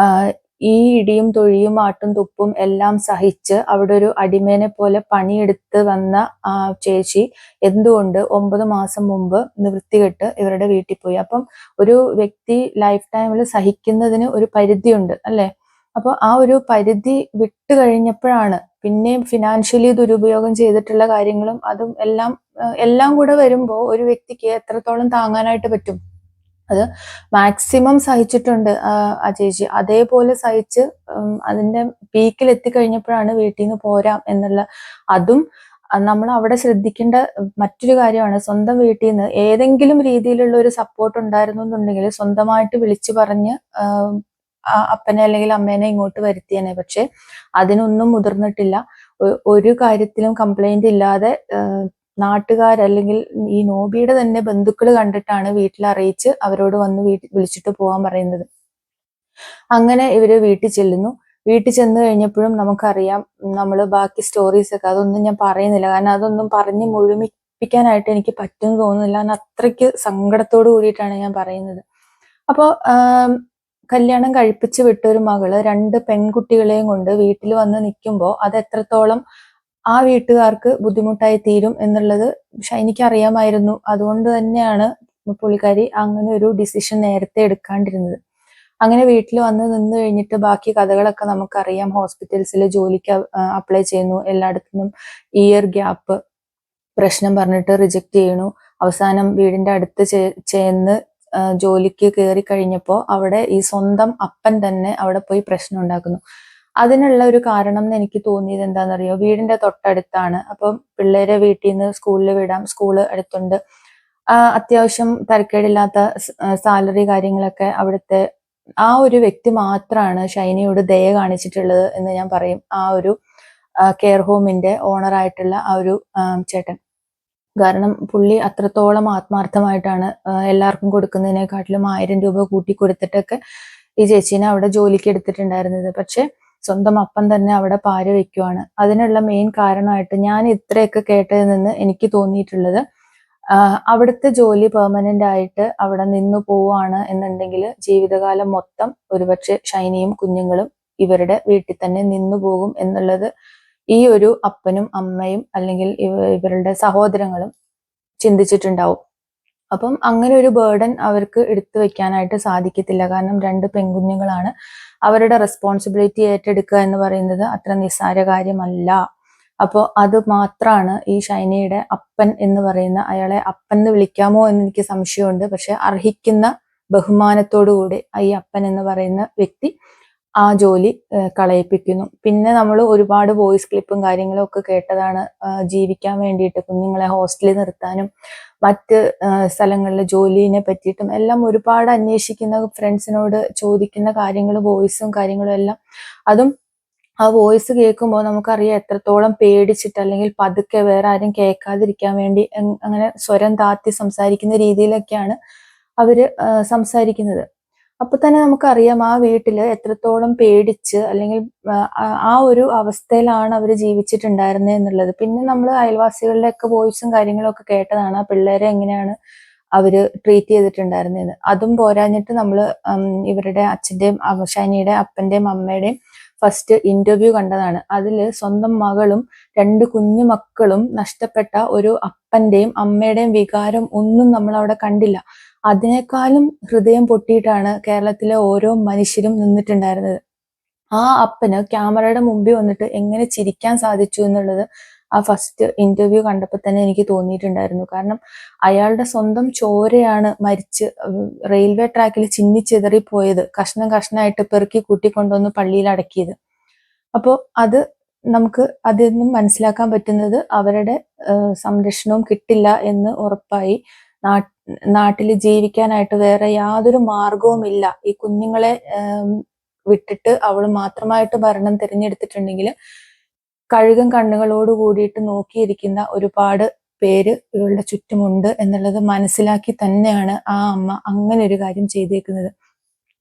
ഈ ഇടിയും തൊഴിയും ആട്ടും തുപ്പും എല്ലാം സഹിച്ച് അവിടെ ഒരു അടിമേനെ പോലെ പണിയെടുത്ത് വന്ന ആ ചേച്ചി എന്തുകൊണ്ട് 9 മാസം മുമ്പ് നിവൃത്തികെട്ട് ഇവരുടെ വീട്ടിൽ പോയി? അപ്പം ഒരു വ്യക്തി ലൈഫ് ടൈമിൽ സഹിക്കുന്നതിന് ഒരു പരിധിയുണ്ട് അല്ലെ? അപ്പൊ ആ ഒരു പരിധി വിട്ട് കഴിഞ്ഞപ്പോഴാണ് പിന്നെയും ഫിനാൻഷ്യലി ദുരുപയോഗം ചെയ്തിട്ടുള്ള കാര്യങ്ങളും അതും എല്ലാം കൂടെ വരുമ്പോൾ ഒരു വ്യക്തിക്ക് എത്രത്തോളം താങ്ങാനായിട്ട് പറ്റും? അത് മാക്സിമം സഹിച്ചിട്ടുണ്ട് ആ ചേച്ചി. അതേപോലെ സഹിച്ച് അതിന്റെ പീക്കിൽ എത്തിക്കഴിഞ്ഞപ്പോഴാണ് വീട്ടിൽ നിന്ന് പോരാം എന്നുള്ള. അതും നമ്മൾ അവിടെ ശ്രദ്ധിക്കേണ്ട മറ്റൊരു കാര്യമാണ്, സ്വന്തം വീട്ടിൽ നിന്ന് ഏതെങ്കിലും രീതിയിലുള്ള ഒരു സപ്പോർട്ട് ഉണ്ടായിരുന്നു എന്നുണ്ടെങ്കിൽ സ്വന്തമായിട്ട് വിളിച്ചു പറഞ്ഞ് അപ്പനെ അല്ലെങ്കിൽ അമ്മേനെ ഇങ്ങോട്ട് വരുത്തിയേനെ. പക്ഷെ അതിനൊന്നും മുതിർന്നിട്ടില്ല. ഒരു കാര്യത്തിലും കംപ്ലൈന്റ് ഇല്ലാതെ നാട്ടുകാരല്ലെങ്കിൽ ഈ നോബിയുടെ തന്നെ ബന്ധുക്കൾ കണ്ടിട്ടാണ് വീട്ടിൽ അറിയിച്ച് അവരോട് വന്ന് വിളിച്ചിട്ട് പോകാൻ പറയുന്നത്. അങ്ങനെ ഇവര് വീട്ടിൽ ചെല്ലുന്നു. വീട്ടിൽ ചെന്ന് കഴിഞ്ഞപ്പോഴും നമുക്കറിയാം, നമ്മൾ ബാക്കി സ്റ്റോറീസ് ഒക്കെ അതൊന്നും ഞാൻ പറയുന്നില്ല, കാരണം അതൊന്നും പറഞ്ഞ് മുഴുമിപ്പിക്കാനായിട്ട് എനിക്ക് പറ്റുമെന്ന് തോന്നുന്നില്ല. കാരണം അത്രയ്ക്ക് സങ്കടത്തോട് കൂടിയിട്ടാണ് ഞാൻ പറയുന്നത്. അപ്പോൾ കല്യാണം കഴിപ്പിച്ച് വിട്ട ഒരു മകള് 2 പെൺകുട്ടികളെയും കൊണ്ട് വീട്ടിൽ വന്ന് നിൽക്കുമ്പോൾ അത് എത്രത്തോളം ആ വീട്ടുകാർക്ക് ബുദ്ധിമുട്ടായി തീരും എന്നുള്ളത് ഷൈനിക്ക് അറിയാമായിരുന്നു. അതുകൊണ്ട് തന്നെയാണ് പുള്ളിക്കാരി അങ്ങനെ ഒരു ഡിസിഷൻ നേരത്തെ എടുക്കാണ്ടിരുന്നത്. അങ്ങനെ വീട്ടിൽ വന്ന് നിന്ന് കഴിഞ്ഞിട്ട് ബാക്കി കഥകളൊക്കെ നമുക്കറിയാം. ഹോസ്പിറ്റൽസിൽ ജോലിക്ക് അപ്ലൈ ചെയ്യുന്നു, എല്ലായിടത്തുനിന്നും ഇയർ ഗ്യാപ്പ് പ്രശ്നം പറഞ്ഞിട്ട് റിജക്ട് ചെയ്യണു. അവസാനം വീടിന്റെ അടുത്ത് ചെന്ന് ജോലിക്ക് കയറി കഴിഞ്ഞപ്പോൾ അവിടെ ഈ സ്വന്തം അപ്പൻ തന്നെ അവിടെ പോയി പ്രശ്നം ഉണ്ടാക്കുന്നു. അതിനുള്ള ഒരു കാരണം എന്ന് എനിക്ക് തോന്നിയത് എന്താണെന്നറിയോ, വീടിന്റെ തൊട്ടടുത്താണ്. അപ്പം പിള്ളേരെ വീട്ടിൽ നിന്ന് സ്കൂളിൽ വിടാം, സ്കൂള് അടുത്തുണ്ട്, അത്യാവശ്യം തരക്കേടില്ലാത്ത സാലറി കാര്യങ്ങളൊക്കെ അവിടുത്തെ ആ ഒരു വ്യക്തി മാത്രമാണ് ഷൈനിയോട് ദയ കാണിച്ചിട്ടുള്ളത് എന്ന് ഞാൻ പറയും. ആ ഒരു കെയർ ഹോമിന്റെ ഓണറായിട്ടുള്ള ആ ഒരു ചേട്ടൻ. കാരണം പുള്ളി അത്രത്തോളം ആത്മാർത്ഥമായിട്ടാണ് എല്ലാവർക്കും കൊടുക്കുന്നതിനെക്കാട്ടിലും 1000 രൂപ കൂട്ടി കൊടുത്തിട്ടൊക്കെ ഈ ചേച്ചീനെ അവിടെ ജോലിക്ക് എടുത്തിട്ടുണ്ടായിരുന്നത്. പക്ഷെ സ്വന്തം അപ്പൻ തന്നെ അവിടെ പാര വെക്കുവാണ്. അതിനുള്ള മെയിൻ കാരണമായിട്ട് ഞാൻ ഇത്രയൊക്കെ കേട്ടതിൽ നിന്ന് എനിക്ക് തോന്നിയിട്ടുള്ളത്, അവിടുത്തെ ജോലി പെർമനന്റ് ആയിട്ട് അവിടെ നിന്നു പോവാണ് എന്നുണ്ടെങ്കിൽ ജീവിതകാലം മൊത്തം ഒരുപക്ഷെ ഷൈനിയും കുഞ്ഞുങ്ങളും ഇവരുടെ വീട്ടിൽ തന്നെ നിന്നു പോകും എന്നുള്ളത് ഈ ഒരു അപ്പനും അമ്മയും അല്ലെങ്കിൽ ഇവരുടെ സഹോദരങ്ങളും ചിന്തിച്ചിട്ടുണ്ടാവും. അപ്പം അങ്ങനെ ഒരു ബേർഡൻ അവർക്ക് എടുത്തു വെക്കാനായിട്ട് സാധിക്കത്തില്ല. കാരണം 2 പെൺകുഞ്ഞുങ്ങളാണ്. അവരുടെ റെസ്പോൺസിബിലിറ്റി ഏറ്റെടുക്കുക എന്ന് പറയുന്നത് അത്ര നിസ്സാര കാര്യമല്ല. അപ്പോൾ അത് മാത്രമാണ് ഈ ഷൈനിയുടെ അപ്പൻ എന്ന് പറയുന്ന, അയാളെ അപ്പൻ എന്ന് വിളിക്കാമോ എന്ന് എനിക്ക് സംശയമുണ്ട്. പക്ഷെ അർഹിക്കുന്ന ബഹുമാനത്തോടുകൂടി ഈ അപ്പൻ എന്ന് പറയുന്ന വ്യക്തി ആ ജോലി കളയിപ്പിക്കുന്നു. പിന്നെ നമ്മൾ ഒരുപാട് വോയിസ് ക്ലിപ്പും കാര്യങ്ങളും ഒക്കെ കേട്ടതാണ്. ജീവിക്കാൻ വേണ്ടിയിട്ട് കുഞ്ഞുങ്ങളെ ഹോസ്റ്റലിൽ നിർത്താനും മറ്റ് സ്ഥലങ്ങളിൽ ജോലിനെ പറ്റിയിട്ടും എല്ലാം ഒരുപാട് അന്വേഷിക്കുന്ന, ഫ്രണ്ട്സിനോട് ചോദിക്കുന്ന കാര്യങ്ങൾ, വോയിസും കാര്യങ്ങളും എല്ലാം. അതും ആ വോയിസ് കേൾക്കുമ്പോൾ നമുക്കറിയാം എത്രത്തോളം പേടിച്ചിട്ട് അല്ലെങ്കിൽ പതുക്കെ വേറെ ആരും കേൾക്കാതിരിക്കാൻ വേണ്ടി അങ്ങനെ സ്വരം താത്തി സംസാരിക്കുന്ന രീതിയിലൊക്കെയാണ് അവര് സംസാരിക്കുന്നത്. അപ്പൊ തന്നെ നമുക്കറിയാം ആ വീട്ടില് എത്രത്തോളം പേടിച്ച് അല്ലെങ്കിൽ ആ ഒരു അവസ്ഥയിലാണ് അവർ ജീവിച്ചിട്ടുണ്ടായിരുന്നത് എന്നുള്ളത്. പിന്നെ നമ്മൾ അയൽവാസികളുടെ ഒക്കെ വോയിസും കാര്യങ്ങളും ഒക്കെ കേട്ടതാണ് ആ പിള്ളേരെ എങ്ങനെയാണ് അവര് ട്രീറ്റ് ചെയ്തിട്ടുണ്ടായിരുന്നത്. അതും പോരാഞ്ഞിട്ട് നമ്മൾ ഇവരുടെ അച്ഛന്റെയും ഷൈനിയുടെ അപ്പന്റെയും അമ്മയുടെയും ഫസ്റ്റ് ഇന്റർവ്യൂ കണ്ടതാണ്. അതില് സ്വന്തം മകളും 2 കുഞ്ഞു മക്കളും നഷ്ടപ്പെട്ട ഒരു അപ്പന്റെയും അമ്മയുടെയും വികാരം ഒന്നും നമ്മൾ അവിടെ കണ്ടില്ല. അതിനേക്കാളും ഹൃദയം പൊട്ടിയിട്ടാണ് കേരളത്തിലെ ഓരോ മനുഷ്യരും നിന്നിട്ടുണ്ടായിരുന്നത്. ആ അപ്പന് ക്യാമറയുടെ മുമ്പിൽ വന്നിട്ട് എങ്ങനെ ചിരിക്കാൻ സാധിച്ചു എന്നുള്ളത് ആ ഫസ്റ്റ് ഇന്റർവ്യൂ കണ്ടപ്പോൾ തന്നെ എനിക്ക് തോന്നിയിട്ടുണ്ടായിരുന്നു. കാരണം അയാളുടെ സ്വന്തം ചോരയാണ് മരിച്ച് റെയിൽവേ ട്രാക്കിൽ ചിന്നിച്ചിതറി പോയത്, കഷ്ണം കഷ്ണമായിട്ട് പെറുക്കി കൂട്ടിക്കൊണ്ടുവന്ന് പള്ളിയിൽ അടക്കിയത്. അപ്പോൾ അത് നമുക്ക് അതിൽ നിന്നും മനസ്സിലാക്കാൻ പറ്റുന്നത് അവരുടെ സംരക്ഷണവും കിട്ടില്ല എന്ന് ഉറപ്പായി. നാട്ടിൽ ജീവിക്കാനായിട്ട് വേറെ യാതൊരു മാർഗവുമില്ല. ഈ കുഞ്ഞുങ്ങളെ വിട്ടിട്ട് അവൾ മാത്രമായിട്ട് ഭരണം തിരഞ്ഞെടുത്തിട്ടുണ്ടെങ്കിൽ കഴുകൻ കണ്ണുകളോട് കൂടിയിട്ട് നോക്കിയിരിക്കുന്ന ഒരുപാട് പേര് ഇവളുടെ ചുറ്റുമുണ്ട് എന്നുള്ളത് മനസ്സിലാക്കി തന്നെയാണ് ആ അമ്മ അങ്ങനെ ഒരു കാര്യം ചെയ്തേക്കുന്നത്.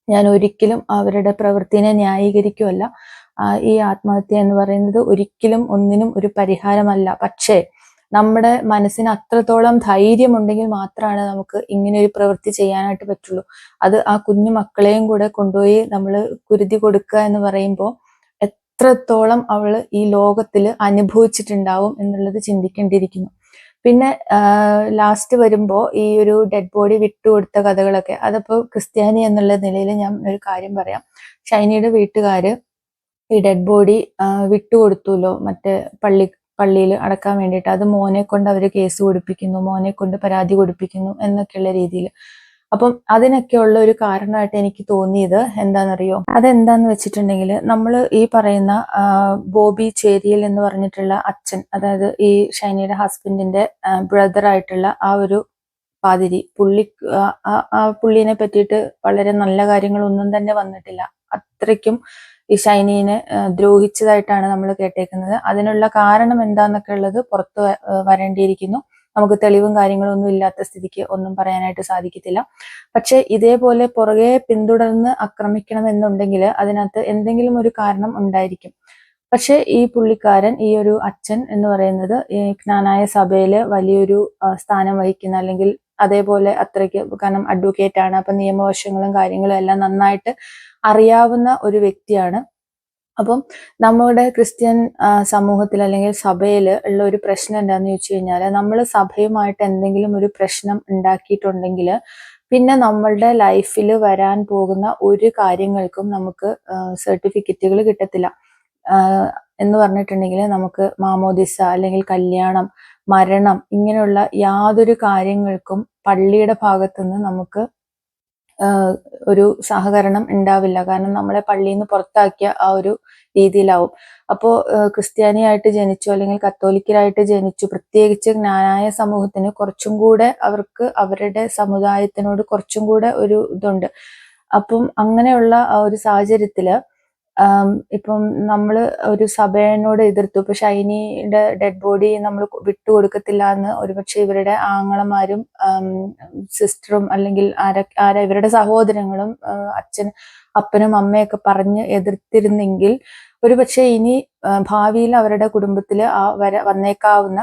ഞാൻ ഒരിക്കലും അവരുടെ പ്രവൃത്തിനെ ന്യായീകരിക്കുമല്ല. ഈ ആത്മഹത്യ എന്ന് പറയുന്നത് ഒരിക്കലും ഒന്നിനും ഒരു പരിഹാരമല്ല. പക്ഷേ നമ്മുടെ മനസ്സിന് അത്രത്തോളം ധൈര്യമുണ്ടെങ്കിൽ മാത്രമാണ് നമുക്ക് ഇങ്ങനെ ഒരു പ്രവൃത്തി ചെയ്യാനായിട്ട് പറ്റുള്ളൂ. അത് ആ കുഞ്ഞു മക്കളെയും കൂടെ കൊണ്ടുപോയി നമ്മൾ കുരുതി കൊടുക്കുക എന്ന് പറയുമ്പോൾ എത്രത്തോളം അവൾ ഈ ലോകത്തിൽ അനുഭവിച്ചിട്ടുണ്ടാവും എന്നുള്ളത് ചിന്തിക്കേണ്ടിയിരിക്കുന്നു. പിന്നെ ലാസ്റ്റ് വരുമ്പോൾ ഈ ഒരു ഡെഡ് ബോഡി വിട്ടുകൊടുത്ത കഥകളൊക്കെ, അതിപ്പോൾ ക്രിസ്ത്യാനി എന്നുള്ള നിലയിൽ ഞാൻ ഒരു കാര്യം പറയാം. ഷൈനിയുടെ വീട്ടുകാര് ഈ ഡെഡ് ബോഡി വിട്ടുകൊടുത്തുല്ലോ മറ്റേ പള്ളിയിൽ അടക്കാൻ വേണ്ടിയിട്ട്. അത് മോനെ കൊണ്ട് അവർ കേസ് കൊടുപ്പിക്കുന്നു, മോനെ കൊണ്ട് പരാതി കൊടുപ്പിക്കുന്നു എന്നൊക്കെയുള്ള രീതിയിൽ. അപ്പം അതിനൊക്കെയുള്ള ഒരു കാരണമായിട്ട് എനിക്ക് തോന്നിയത് എന്താണെന്നറിയോ, അതെന്താന്ന് വെച്ചിട്ടുണ്ടെങ്കിൽ നമ്മൾ ഈ പറയുന്ന ബോബി ചേരിയൽ എന്ന് പറഞ്ഞിട്ടുള്ള അച്ഛൻ, അതായത് ഈ ഷൈനിയുടെ ഹസ്ബൻഡിന്റെ ബ്രദർ ആയിട്ടുള്ള ആ ഒരു പാതിരി, പുള്ളിനെ പറ്റിയിട്ട് വളരെ നല്ല കാര്യങ്ങളൊന്നും തന്നെ വന്നിട്ടില്ല. അത്രയ്ക്കും ഈ ഷൈനീനെ ദ്രോഹിച്ചതായിട്ടാണ് നമ്മൾ കേട്ടേക്കുന്നത്. അതിനുള്ള കാരണം എന്താന്നൊക്കെ ഉള്ളത് പുറത്ത് വരേണ്ടിയിരിക്കുന്നു. നമുക്ക് തെളിവും കാര്യങ്ങളൊന്നും ഇല്ലാത്ത സ്ഥിതിക്ക് ഒന്നും പറയാനായിട്ട് സാധിക്കത്തില്ല. പക്ഷെ ഇതേപോലെ പുറകെ പിന്തുടർന്ന് ആക്രമിക്കണം എന്നുണ്ടെങ്കിൽ അതിനകത്ത് എന്തെങ്കിലും ഒരു കാരണം ഉണ്ടായിരിക്കും. പക്ഷെ ഈ പുള്ളിക്കാരൻ, ഈ ഒരു അച്ഛൻ എന്ന് പറയുന്നത് ഈ ജ്ഞാനായ സഭയില് വലിയൊരു സ്ഥാനം വഹിക്കുന്ന, അല്ലെങ്കിൽ അതേപോലെ അത്രയ്ക്ക്, കാരണം അഡ്വക്കേറ്റ് ആണ്, അപ്പൊ നിയമവശങ്ങളും കാര്യങ്ങളും എല്ലാം നന്നായിട്ട് അറിയാവുന്ന ഒരു വ്യക്തിയാണ്. അപ്പം നമ്മുടെ ക്രിസ്ത്യൻ സമൂഹത്തിൽ അല്ലെങ്കിൽ സഭയിൽ ഉള്ള ഒരു പ്രശ്നം എന്താന്ന് ചോദിച്ചു കഴിഞ്ഞാൽ, നമ്മൾ സഭയുമായിട്ട് എന്തെങ്കിലും ഒരു പ്രശ്നം ഉണ്ടാക്കിയിട്ടുണ്ടെങ്കിൽ പിന്നെ നമ്മളുടെ ലൈഫിൽ വരാൻ പോകുന്ന ഒരു കാര്യങ്ങൾക്കും നമുക്ക് സർട്ടിഫിക്കറ്റുകൾ കിട്ടത്തില്ല. എന്ന് പറഞ്ഞിട്ടുണ്ടെങ്കിൽ നമുക്ക് മാമോദിസ അല്ലെങ്കിൽ കല്യാണം, മരണം, ഇങ്ങനെയുള്ള യാതൊരു കാര്യങ്ങൾക്കും പള്ളിയുടെ ഭാഗത്തുനിന്ന് നമുക്ക് ഒരു സഹകരണം ഉണ്ടാവില്ല. കാരണം നമ്മളെ പള്ളിയിൽ നിന്ന് പുറത്താക്കിയ ആ ഒരു രീതിയിലാവും. അപ്പോൾ ക്രിസ്ത്യാനിയായിട്ട് ജനിച്ചു അല്ലെങ്കിൽ കത്തോലിക്കരായിട്ട് ജനിച്ചു, പ്രത്യേകിച്ച് ജ്ഞാനായ സമൂഹത്തിന് കുറച്ചും കൂടെ അവർക്ക് അവരുടെ സമുദായത്തിനോട് കുറച്ചും കൂടെ ഒരു ഇതുണ്ട്. അപ്പം അങ്ങനെയുള്ള ആ ഒരു സാഹചര്യത്തില് ഇപ്പം നമ്മൾ ഒരു സഭയോട് എതിർത്തു, ഇപ്പൊ ഷൈനിയുടെ ഡെഡ് ബോഡി നമ്മൾ വിട്ടുകൊടുക്കത്തില്ല എന്ന് ഒരുപക്ഷെ ഇവരുടെ ആങ്ങളമാരും സിസ്റ്ററും അല്ലെങ്കിൽ ഇവരുടെ സഹോദരങ്ങളും അപ്പനും അമ്മയൊക്കെ പറഞ്ഞ് എതിർത്തിരുന്നെങ്കിൽ ഒരുപക്ഷെ ഇനി ഭാവിയിൽ അവരുടെ കുടുംബത്തിൽ വന്നേക്കാവുന്ന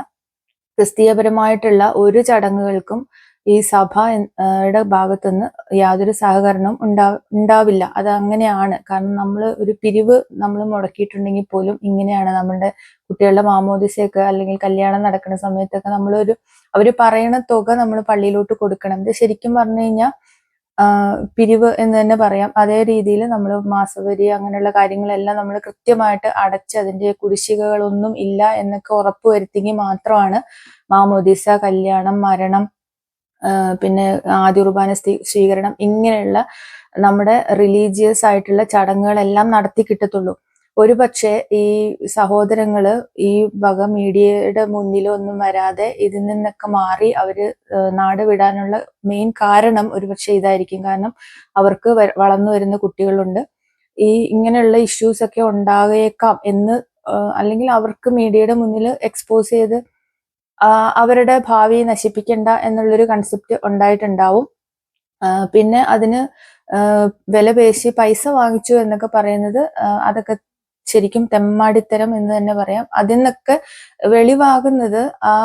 ക്രിസ്തീയപരമായിട്ടുള്ള ഒരു ചടങ്ങുകൾക്കും ഈ സഭയുടെ ഭാഗത്തുനിന്ന് യാതൊരു സഹകരണവും ഉണ്ടാവില്ല. അത് അങ്ങനെയാണ്. കാരണം നമ്മൾ ഒരു പിരിവ് നമ്മൾ മുടക്കിയിട്ടുണ്ടെങ്കിൽ പോലും ഇങ്ങനെയാണ്. നമ്മളുടെ കുട്ടികളുടെ മാമോദിസയൊക്കെ അല്ലെങ്കിൽ കല്യാണം നടക്കുന്ന സമയത്തൊക്കെ അവര് പറയുന്ന തുക നമ്മൾ പള്ളിയിലോട്ട് കൊടുക്കണം. ഇത് ശരിക്കും പറഞ്ഞു കഴിഞ്ഞാൽ പിരിവ് എന്ന് തന്നെ പറയാം. അതേ രീതിയിൽ നമ്മൾ മാസവരി അങ്ങനെയുള്ള കാര്യങ്ങളെല്ലാം നമ്മൾ കൃത്യമായിട്ട് അടച്ച് അതിന്റെ കുടിശ്ശികകളൊന്നും ഇല്ല എന്നൊക്കെ ഉറപ്പുവരുത്തിയെങ്കിൽ മാത്രമാണ് മാമോദിസ, കല്യാണം, മരണം, പിന്നെ ആദ്യ കുർബാന സ്വീകരണം, ഇങ്ങനെയുള്ള നമ്മുടെ റിലീജിയസ് ആയിട്ടുള്ള ചടങ്ങുകളെല്ലാം നടത്തി കിട്ടത്തുള്ളൂ. ഒരുപക്ഷെ ഈ സഹോദരങ്ങള് ഈ വക മീഡിയയുടെ മുന്നിലൊന്നും വരാതെ ഇതിൽ നിന്നൊക്കെ മാറി അവര് നാട് വിടാനുള്ള മെയിൻ കാരണം ഒരുപക്ഷെ ഇതായിരിക്കും. കാരണം അവർക്ക് വളർന്നു വരുന്ന കുട്ടികളുണ്ട്, ഈ ഇങ്ങനെയുള്ള ഇഷ്യൂസ് ഒക്കെ ഉണ്ടായേക്കാം എന്ന്, അല്ലെങ്കിൽ അവർക്ക് മീഡിയയുടെ മുന്നിൽ എക്സ്പോസ് ചെയ്ത് അവരുടെ ഭാവി നശിപ്പിക്കണ്ട എന്നുള്ളൊരു കൺസെപ്റ്റ് ഉണ്ടായിട്ടുണ്ടാവും. പിന്നെ അതിന് വില പേശി പൈസ വാങ്ങിച്ചു എന്നൊക്കെ പറയുന്നത് അതൊക്കെ ശരിക്കും തെമ്മാടിത്തരം എന്ന് തന്നെ പറയാം. അതിൽ നിന്നൊക്കെ വെളിവാകുന്നത് ആ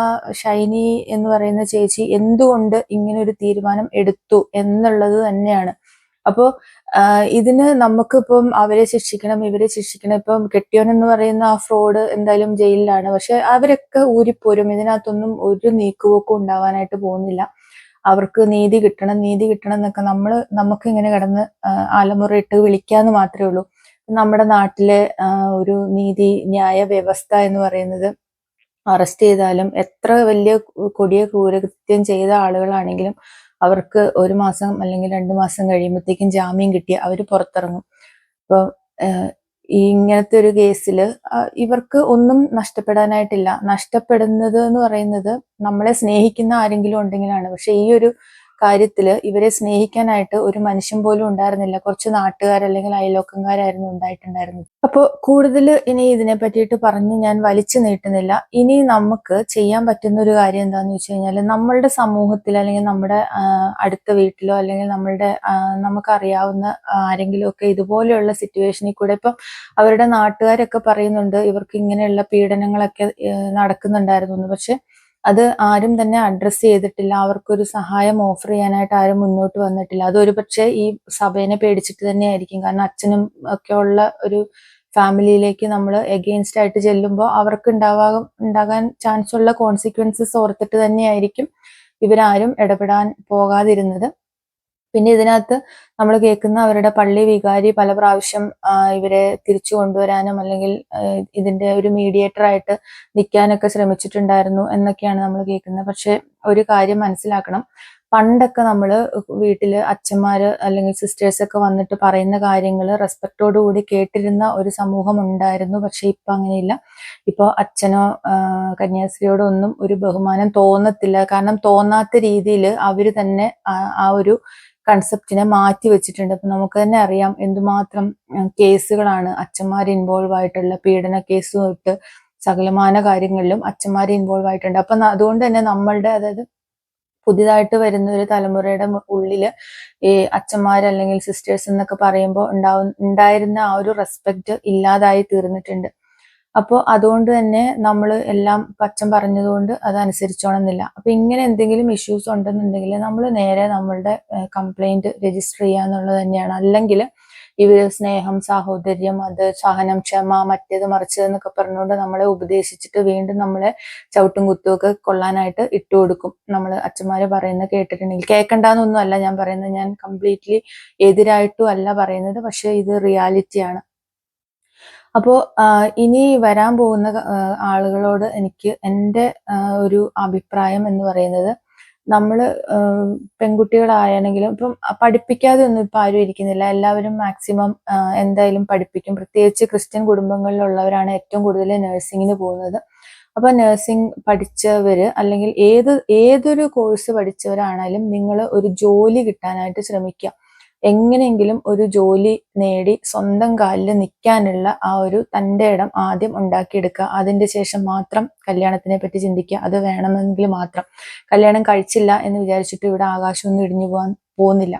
ഷൈനി എന്ന് പറയുന്ന ചേച്ചി എന്തുകൊണ്ട് ഇങ്ങനെ ഒരു തീരുമാനം എടുത്തു എന്നുള്ളത് തന്നെയാണ്. അപ്പോ ഇതിന് നമുക്കിപ്പം അവരെ ശിക്ഷിക്കണം, ഇവരെ ശിക്ഷിക്കണം. ഇപ്പം കെട്ടിയോൻ എന്ന് പറയുന്ന ആ ഫ്രോഡ് എന്തായാലും ജയിലിലാണ്. പക്ഷെ അവരൊക്കെ ഊരിപ്പോരും. ഇതിനകത്തൊന്നും ഒരു നീക്കുപോക്കും ഉണ്ടാവാനായിട്ട് പോകുന്നില്ല. അവർക്ക് നീതി കിട്ടണം എന്നൊക്കെ നമുക്ക് ഇങ്ങനെ കിടന്ന് ആലമുറയിട്ട് വിളിക്കാന്ന് മാത്രമേ ഉള്ളൂ. നമ്മുടെ നാട്ടിലെ ഒരു നീതി ന്യായ വ്യവസ്ഥ എന്ന് പറയുന്നത് അറസ്റ്റ് ചെയ്താലും എത്ര വലിയ കൊടിയ ക്രൂരകൃത്യം ചെയ്ത ആളുകളാണെങ്കിലും അവർക്ക് 1 മാസം അല്ലെങ്കിൽ 2 മാസം കഴിയുമ്പോഴത്തേക്കും ജാമ്യം കിട്ടി അവർ പുറത്തിറങ്ങും. അപ്പൊ ഇങ്ങനത്തെ ഒരു കേസില് ഇവർക്ക് ഒന്നും നഷ്ടപ്പെടാനായിട്ടില്ല. നഷ്ടപ്പെടുന്നത് എന്ന് പറയുന്നത് നമ്മളെ സ്നേഹിക്കുന്ന ആരെങ്കിലും ഉണ്ടെങ്കിലാണ്. പക്ഷെ ഈ ഒരു കാര്യത്തില് ഇവരെ സ്നേഹിക്കാനായിട്ട് ഒരു മനുഷ്യൻ പോലും ഉണ്ടായിരുന്നില്ല. കുറച്ച് നാട്ടുകാർ അല്ലെങ്കിൽ അയൽവക്കംകാരായിരുന്നു ഉണ്ടായിട്ടുണ്ടായിരുന്നത്. അപ്പൊ കൂടുതൽ ഇനി ഇതിനെ പറ്റിയിട്ട് പറഞ്ഞ് ഞാൻ വലിച്ചു നീട്ടുന്നില്ല. ഇനി നമുക്ക് ചെയ്യാൻ പറ്റുന്ന ഒരു കാര്യം എന്താന്ന് വെച്ച് കഴിഞ്ഞാൽ, നമ്മളുടെ സമൂഹത്തിൽ അല്ലെങ്കിൽ നമ്മുടെ അടുത്ത വീട്ടിലോ അല്ലെങ്കിൽ നമ്മളുടെ നമുക്കറിയാവുന്ന ആരെങ്കിലും ഒക്കെ ഇതുപോലെയുള്ള സിറ്റുവേഷനിൽ കൂടെ, ഇപ്പം അവരുടെ നാട്ടുകാരൊക്കെ പറയുന്നുണ്ട് ഇവർക്ക് ഇങ്ങനെയുള്ള പീഡനങ്ങളൊക്കെ നടക്കുന്നുണ്ടായിരുന്നു. പക്ഷെ അത് ആരും തന്നെ അഡ്രസ്സ് ചെയ്തിട്ടില്ല. അവർക്കൊരു സഹായം ഓഫർ ചെയ്യാനായിട്ട് ആരും മുന്നോട്ട് വന്നിട്ടില്ല. അതൊരു പക്ഷേ ഈ സഭേനെ പേടിച്ചിട്ട് തന്നെയായിരിക്കും. കാരണം അച്ഛനും ഒക്കെ ഉള്ള ഒരു ഫാമിലിയിലേക്ക് നമ്മൾ എഗെയിൻസ്റ്റ് ആയിട്ട് ചെല്ലുമ്പോൾ അവർക്ക് ഉണ്ടാകാൻ ചാൻസ് ഉള്ള കോൺസിക്വൻസസ് ഓർത്തിട്ട് തന്നെയായിരിക്കും ഇവരാരും ഇടപെടാൻ പോകാതിരുന്നത്. പിന്നെ ഇതിനകത്ത് നമ്മൾ കേൾക്കുന്ന അവരുടെ പള്ളി വികാരി പല പ്രാവശ്യം ഇവരെ തിരിച്ചു കൊണ്ടുവരാനും അല്ലെങ്കിൽ ഇതിന്റെ ഒരു മീഡിയേറ്റർ ആയിട്ട് നിൽക്കാനൊക്കെ ശ്രമിച്ചിട്ടുണ്ടായിരുന്നു എന്നൊക്കെയാണ് നമ്മൾ കേൾക്കുന്നത്. പക്ഷെ ഒരു കാര്യം മനസ്സിലാക്കണം, പണ്ടൊക്കെ നമ്മൾ വീട്ടില് അച്ഛന്മാര് അല്ലെങ്കിൽ സിസ്റ്റേഴ്സ് ഒക്കെ വന്നിട്ട് പറയുന്ന കാര്യങ്ങൾ റെസ്പെക്റ്റോടു കൂടി കേട്ടിരുന്ന ഒരു സമൂഹം ഉണ്ടായിരുന്നു. പക്ഷെ ഇപ്പൊ അങ്ങനെയില്ല. ഇപ്പൊ അച്ഛനോ കന്യാസ്ത്രീയോടോ ഒന്നും ഒരു ബഹുമാനം തോന്നത്തില്ല. കാരണം തോന്നാത്ത രീതിയിൽ അവര് തന്നെ ആ ഒരു കൺസെപ്റ്റിനെ മാറ്റി വെച്ചിട്ടുണ്ട്. അപ്പൊ നമുക്ക് തന്നെ അറിയാം എന്തുമാത്രം കേസുകളാണ് അച്ഛന്മാർ ഇൻവോൾവ് ആയിട്ടുള്ള, പീഡന കേസ് തൊട്ട് സകലമാന കാര്യങ്ങളിലും അച്ഛന്മാർ ഇൻവോൾവ് ആയിട്ടുണ്ട്. അപ്പൊ അതുകൊണ്ട് തന്നെ നമ്മളുടെ, അതായത് പുതിയതായിട്ട് വരുന്ന ഒരു തലമുറയുടെ ഉള്ളില് ഈ അച്ഛന്മാർ അല്ലെങ്കിൽ സിസ്റ്റേഴ്സ് എന്നൊക്കെ പറയുമ്പോൾ ഉണ്ടായിരുന്ന ആ ഒരു റെസ്പെക്ട് ഇല്ലാതായി തീർന്നിട്ടുണ്ട്. അപ്പോൾ അതുകൊണ്ട് തന്നെ നമ്മൾ എല്ലാം അച്ഛൻ പറഞ്ഞതുകൊണ്ട് അതനുസരിച്ചോണമെന്നില്ല. അപ്പൊ ഇങ്ങനെ എന്തെങ്കിലും ഇഷ്യൂസ് ഉണ്ടെന്നുണ്ടെങ്കിൽ നമ്മൾ നേരെ നമ്മളുടെ കംപ്ലൈന്റ് രജിസ്റ്റർ ചെയ്യാന്നുള്ളത് തന്നെയാണ്. അല്ലെങ്കിൽ ഇവര് സ്നേഹം, സാഹോദര്യം, അത് സഹനം, ക്ഷമ, മറ്റേത് മറിച്ചത് എന്നൊക്കെ പറഞ്ഞുകൊണ്ട് നമ്മളെ ഉപദേശിച്ചിട്ട് വീണ്ടും നമ്മളെ ചവിട്ടും കുത്തും ഒക്കെ കൊള്ളാനായിട്ട് ഇട്ടുകൊടുക്കും. നമ്മൾ അച്ഛന്മാര് പറയുന്നത് കേട്ടിട്ടുണ്ടെങ്കിൽ, കേൾക്കണ്ടെന്നൊന്നും അല്ല ഞാൻ പറയുന്നത്, ഞാൻ കംപ്ലീറ്റ്ലി എതിരായിട്ടും അല്ല പറയുന്നത്, പക്ഷെ ഇത് റിയാലിറ്റിയാണ്. അപ്പോൾ ഇനി വരാൻ പോകുന്ന ആളുകളോട് എനിക്ക് എൻ്റെ ഒരു അഭിപ്രായം എന്ന് പറയുന്നത്, നമ്മൾ പെൺകുട്ടികളായാണെങ്കിലും ഇപ്പം പഠിപ്പിക്കാതെ ഒന്നും ഇപ്പം ആരും ഇരിക്കുന്നില്ല. എല്ലാവരും മാക്സിമം എന്തായാലും പഠിപ്പിക്കും. പ്രത്യേകിച്ച് ക്രിസ്ത്യൻ കുടുംബങ്ങളിലുള്ളവരാണ് ഏറ്റവും കൂടുതൽ നഴ്സിങ്ങിന് പോകുന്നത്. അപ്പൊ നഴ്സിംഗ് പഠിച്ചവര് അല്ലെങ്കിൽ ഏതൊരു കോഴ്സ് പഠിച്ചവരാണെങ്കിലും നിങ്ങൾ ഒരു ജോലി കിട്ടാനായിട്ട് ശ്രമിക്കുക. എങ്ങനെയെങ്കിലും ഒരു ജോലി നേടി സ്വന്തം കാലിൽ നിൽക്കാനുള്ള ആ ഒരു തൻ്റെ ഇടം ആദ്യം ഉണ്ടാക്കിയെടുക്കുക. അതിന്റെ ശേഷം മാത്രം കല്യാണത്തിനെ പറ്റി ചിന്തിക്കുക. അത് വേണമെങ്കിൽ മാത്രം. കല്യാണം കഴിച്ചില്ല എന്ന് വിചാരിച്ചിട്ട് ഇവിടെ ആകാശമൊന്നും ഇടിഞ്ഞു പോകുന്നില്ല.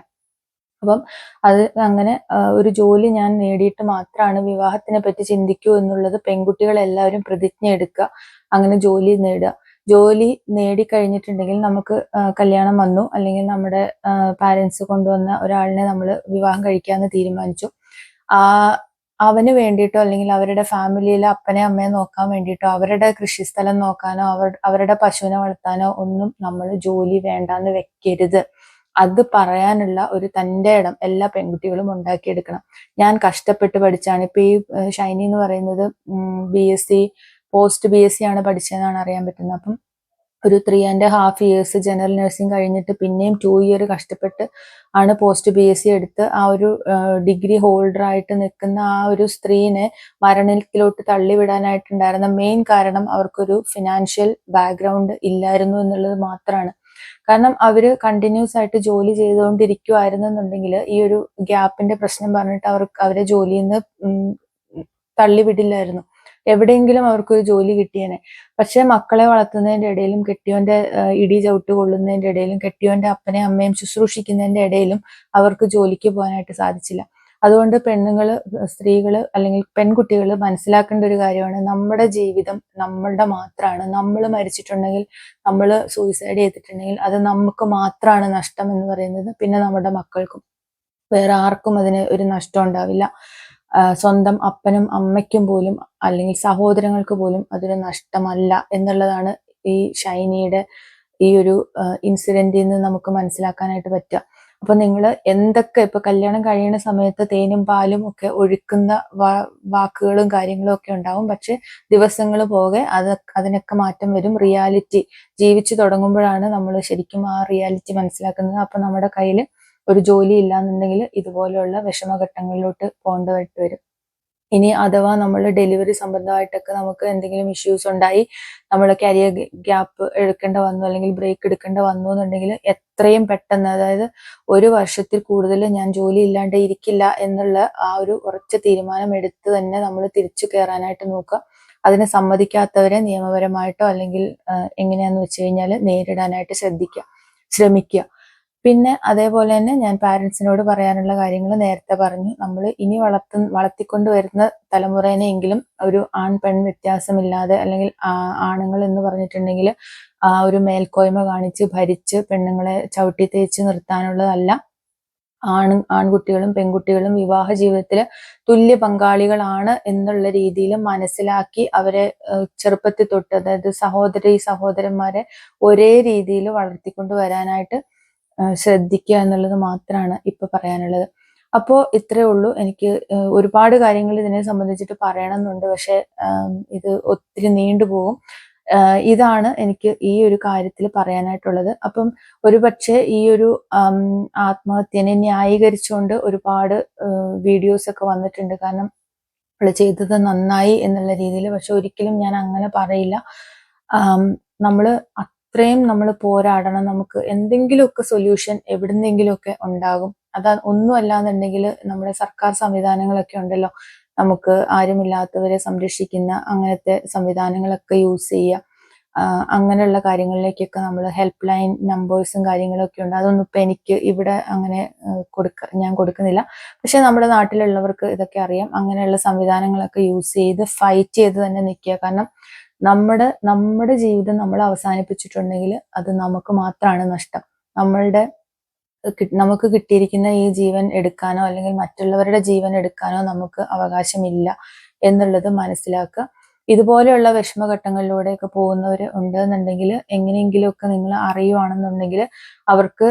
അപ്പം അത് അങ്ങനെ ഒരു ജോലി ഞാൻ നേടിയിട്ട് മാത്രമാണ് വിവാഹത്തിനെ പറ്റി ചിന്തിക്കൂ എന്നുള്ളത് പെൺകുട്ടികൾ എല്ലാവരും പ്രതിജ്ഞ എടുക്കുക. അങ്ങനെ ജോലി നേടുക. ജോലി നേടിക്കഴിഞ്ഞിട്ടുണ്ടെങ്കിൽ നമുക്ക് കല്യാണം വന്നു, അല്ലെങ്കിൽ നമ്മുടെ പാരൻസ് കൊണ്ടുവന്ന ഒരാളിനെ നമ്മൾ വിവാഹം കഴിക്കാമെന്ന് തീരുമാനിച്ചു. അവന് വേണ്ടിയിട്ടോ അല്ലെങ്കിൽ അവരുടെ ഫാമിലിയിലെ അപ്പനെ അമ്മയെ നോക്കാൻ വേണ്ടിയിട്ടോ അവരുടെ കൃഷിസ്ഥലം നോക്കാനോ അവരുടെ പശുവിനെ വളർത്താനോ ഒന്നും നമ്മൾ ജോലി വേണ്ടാന്ന് വെക്കരുത്. അത് പറയാനുള്ള ഒരു തൻ്റെ ഇടം എല്ലാ പെൺകുട്ടികളും ഉണ്ടാക്കിയെടുക്കണം. ഞാൻ കഷ്ടപ്പെട്ട് പഠിച്ചാണ്. ഇപ്പൊ ഈ ഷൈനി എന്ന് പറയുന്നത് BSc പോസ്റ്റ് BSc ആണ് പഠിച്ചതെന്നാണ് അറിയാൻ പറ്റുന്നത്. അപ്പം ഒരു 3.5 years ജനറൽ നഴ്സിംഗ് കഴിഞ്ഞിട്ട് പിന്നെയും 2 year കഷ്ടപ്പെട്ട് ആണ് പോസ്റ്റ് BSc എടുത്ത് ആ ഒരു ഡിഗ്രി ഹോൾഡർ ആയിട്ട് നിൽക്കുന്ന ആ ഒരു സ്ത്രീനെ മരണത്തിലോട്ട് തള്ളിവിടാനായിട്ടുണ്ടായിരുന്ന മെയിൻ കാരണം അവർക്കൊരു ഫിനാൻഷ്യൽ ബാക്ക്ഗ്രൗണ്ട് ഇല്ലായിരുന്നു എന്നുള്ളത് മാത്രമാണ്. കാരണം അവര് കണ്ടിന്യൂസ് ആയിട്ട് ജോലി ചെയ്തുകൊണ്ടിരിക്കുവായിരുന്നെന്നുണ്ടെങ്കിൽ ഈ ഒരു ഗ്യാപ്പിന്റെ പ്രശ്നം പറഞ്ഞിട്ട് അവരെ ജോലിയിൽ നിന്ന് തള്ളിവിടില്ലായിരുന്നു. എവിടെയെങ്കിലും അവർക്കൊരു ജോലി കിട്ടിയേനെ. പക്ഷെ മക്കളെ വളർത്തുന്നതിന്റെ ഇടയിലും കെട്ടിയോന്റെ ഇടി ചവിട്ട് കൊള്ളുന്നതിന്റെ ഇടയിലും കെട്ടിയോന്റെ അപ്പനെ അമ്മയും ശുശ്രൂഷിക്കുന്നതിന്റെ ഇടയിലും അവർക്ക് ജോലിക്ക് പോകാനായിട്ട് സാധിച്ചില്ല. അതുകൊണ്ട് സ്ത്രീകള് അല്ലെങ്കിൽ പെൺകുട്ടികൾ മനസ്സിലാക്കേണ്ട ഒരു കാര്യമാണ്, നമ്മുടെ ജീവിതം നമ്മളുടെ മാത്രമാണ്. നമ്മൾ മരിച്ചിട്ടുണ്ടെങ്കിൽ, നമ്മൾ സൂയിസൈഡ് ചെയ്തിട്ടുണ്ടെങ്കിൽ അത് നമുക്ക് മാത്രമാണ് നഷ്ടം എന്ന് പറയുന്നത്. പിന്നെ നമ്മുടെ മക്കൾക്കും വേറെ ആർക്കും അതിന് ഒരു നഷ്ടം ഉണ്ടാവില്ല. സ്വന്തം അപ്പനും അമ്മയ്ക്കും പോലും അല്ലെങ്കിൽ സഹോദരങ്ങൾക്ക് പോലും അതൊരു നഷ്ടമല്ല എന്നുള്ളതാണ് ഈ ഷൈനിയുടെ ഈ ഒരു ഇൻസിഡന്റിൽ നിന്ന് നമുക്ക് മനസ്സിലാക്കാനായിട്ട് പറ്റുക. അപ്പൊ നിങ്ങൾ എന്തൊക്കെ ഇപ്പൊ കല്യാണം കഴിയുന്ന സമയത്ത് തേനും പാലും ഒക്കെ ഒഴുക്കുന്ന വാക്കുകളും കാര്യങ്ങളും ഒക്കെ ഉണ്ടാവും. പക്ഷെ ദിവസങ്ങൾ പോകെ അതിനൊക്കെ മാറ്റം വരും. റിയാലിറ്റി ജീവിച്ചു തുടങ്ങുമ്പോഴാണ് നമ്മൾ ശരിക്കും ആ റിയാലിറ്റി മനസ്സിലാക്കുന്നത്. അപ്പൊ നമ്മുടെ കയ്യിൽ ഒരു ജോലി ഇല്ലാന്നുണ്ടെങ്കിൽ ഇതുപോലെയുള്ള വിഷമഘട്ടങ്ങളിലോട്ട് പോകേണ്ടതായിട്ട് വരും. ഇനി അഥവാ നമ്മൾ ഡെലിവറി സംബന്ധമായിട്ടൊക്കെ നമുക്ക് എന്തെങ്കിലും ഇഷ്യൂസ് ഉണ്ടായി, നമ്മൾ കരിയർ ഗ്യാപ്പ് എടുക്കേണ്ട വന്നു അല്ലെങ്കിൽ ബ്രേക്ക് എടുക്കേണ്ട വന്നു എന്നുണ്ടെങ്കിൽ എത്രയും പെട്ടെന്ന്, അതായത് 1 വർഷത്തിൽ കൂടുതൽ ഞാൻ ജോലി ഇല്ലാണ്ട് ഇരിക്കില്ല എന്നുള്ള ആ ഒരു ഉറച്ച തീരുമാനം എടുത്ത് തന്നെ നമ്മൾ തിരിച്ചു കയറാനായിട്ട് നോക്കുക. അതിനെ സമ്മതിക്കാത്തവരെ നിയമപരമായിട്ടോ അല്ലെങ്കിൽ എങ്ങനെയാന്ന് വെച്ച് കഴിഞ്ഞാൽ നേരിടാനായിട്ട് ശ്രമിക്കുക. പിന്നെ അതേപോലെ തന്നെ ഞാൻ പാരൻസിനോട് പറയാനുള്ള കാര്യങ്ങൾ നേരത്തെ പറഞ്ഞു. നമ്മൾ ഇനി വളർത്തിക്കൊണ്ട് വരുന്ന തലമുറേനെയെങ്കിലും ഒരു ആൺ പെൺ വ്യത്യാസമില്ലാതെ, അല്ലെങ്കിൽ ആണുങ്ങൾ എന്ന് പറഞ്ഞിട്ടുണ്ടെങ്കിൽ ആ ഒരു മേൽക്കോയ്മ കാണിച്ച് ഭരിച്ച് പെണ്ണുങ്ങളെ ചവിട്ടി തേച്ച് നിർത്താനുള്ളതല്ല. ആൺകുട്ടികളും പെൺകുട്ടികളും വിവാഹ ജീവിതത്തിൽ തുല്യ പങ്കാളികളാണ് എന്നുള്ള രീതിയിൽ മനസ്സിലാക്കി അവരെ ചെറുപ്പത്തിൽ തൊട്ട്, അതായത് സഹോദരന്മാരെ ഒരേ രീതിയിൽ വളർത്തിക്കൊണ്ട് വരാനായിട്ട് ശ്രദ്ധിക്കുക എന്നുള്ളത് മാത്രമാണ് ഇപ്പൊ പറയാനുള്ളത്. അപ്പോൾ ഇത്രയേ ഉള്ളൂ. എനിക്ക് ഒരുപാട് കാര്യങ്ങൾ ഇതിനെ സംബന്ധിച്ചിട്ട് പറയണമെന്നുണ്ട്, പക്ഷെ ഇത് ഒത്തിരി നീണ്ടുപോകും. ഇതാണ് എനിക്ക് ഈ ഒരു കാര്യത്തിൽ പറയാനായിട്ടുള്ളത്. അപ്പം ഒരുപക്ഷെ ഈ ഒരു ആത്മഹത്യനെ ന്യായീകരിച്ചുകൊണ്ട് ഒരുപാട് വീഡിയോസ് ഒക്കെ വന്നിട്ടുണ്ട്. കാരണം അവള് ചെയ്തത് നന്നായി എന്നുള്ള രീതിയിൽ. പക്ഷെ ഒരിക്കലും ഞാൻ അങ്ങനെ പറയില്ല. നമ്മള് അത്രയും നമ്മൾ പോരാടണം. നമുക്ക് എന്തെങ്കിലുമൊക്കെ സൊല്യൂഷൻ എവിടുന്നെങ്കിലുമൊക്കെ ഉണ്ടാകും. ഒന്നും അല്ലാന്നുണ്ടെങ്കിൽ നമ്മുടെ സർക്കാർ സംവിധാനങ്ങളൊക്കെ ഉണ്ടല്ലോ, നമുക്ക് ആരുമില്ലാത്തവരെ സംരക്ഷിക്കുന്ന അങ്ങനത്തെ സംവിധാനങ്ങളൊക്കെ യൂസ് ചെയ്യുക. അങ്ങനെയുള്ള കാര്യങ്ങളിലേക്കൊക്കെ നമ്മൾ ഹെൽപ്പ് ലൈൻ നമ്പേഴ്സും കാര്യങ്ങളൊക്കെ ഉണ്ട്. അതൊന്നും ഇപ്പൊ എനിക്ക് ഇവിടെ അങ്ങനെ ഞാൻ കൊടുക്കുന്നില്ല. പക്ഷെ നമ്മുടെ നാട്ടിലുള്ളവർക്ക് ഇതൊക്കെ അറിയാം. അങ്ങനെയുള്ള സംവിധാനങ്ങളൊക്കെ യൂസ് ചെയ്ത് ഫൈറ്റ് ചെയ്ത് തന്നെ നിൽക്കുക. കാരണം നമ്മുടെ ജീവിതം നമ്മൾ അവസാനിപ്പിച്ചിട്ടുണ്ടെങ്കിൽ അത് നമുക്ക് മാത്രമാണ് നഷ്ടം. നമുക്ക് കിട്ടിയിരിക്കുന്ന ഈ ജീവൻ എടുക്കാനോ അല്ലെങ്കിൽ മറ്റുള്ളവരുടെ ജീവൻ എടുക്കാനോ നമുക്ക് അവകാശമില്ല എന്നുള്ളത് മനസ്സിലാക്കുക. ഇതുപോലെയുള്ള വിഷമഘട്ടങ്ങളിലൂടെയൊക്കെ പോകുന്നവർ ഉണ്ടെന്നുണ്ടെങ്കിൽ, എങ്ങനെയെങ്കിലുമൊക്കെ നിങ്ങൾ അറിയുവാണെന്നുണ്ടെങ്കിൽ അവർക്ക്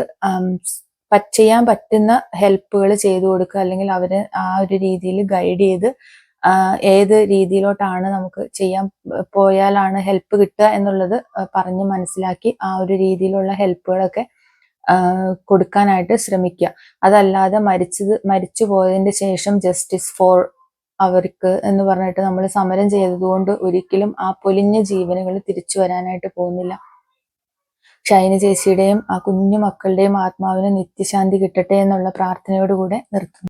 ചെയ്യാൻ പറ്റുന്ന ഹെൽപ്പുകൾ ചെയ്തു കൊടുക്കുക, അല്ലെങ്കിൽ അവരെ ആ ഒരു രീതിയിൽ ഗൈഡ് ചെയ്ത് ഏത് രീതിയിലോട്ടാണ് നമുക്ക് ചെയ്യാൻ പോയാലാണ് ഹെൽപ്പ് കിട്ടുക എന്നുള്ളത് പറഞ്ഞ് മനസ്സിലാക്കി ആ ഒരു രീതിയിലുള്ള ഹെൽപ്പുകളൊക്കെ കൊടുക്കാനായിട്ട് ശ്രമിക്കുക. അതല്ലാതെ മരിച്ചു പോയതിന്റെ ശേഷം ജസ്റ്റിസ് ഫോർ അവർക്ക് എന്ന് പറഞ്ഞിട്ട് നമ്മൾ സമരം ചെയ്തതുകൊണ്ട് ഒരിക്കലും ആ പൊലിഞ്ഞ ജീവനുകൾ തിരിച്ചു വരാനായിട്ട് പോകുന്നില്ല. ഷൈനി ചേച്ചിയുടെയും ആ കുഞ്ഞു മക്കളുടെയും ആത്മാവിന് നിത്യശാന്തി കിട്ടട്ടെ എന്നുള്ള പ്രാർത്ഥനയോടുകൂടെ നിർത്തുന്നു.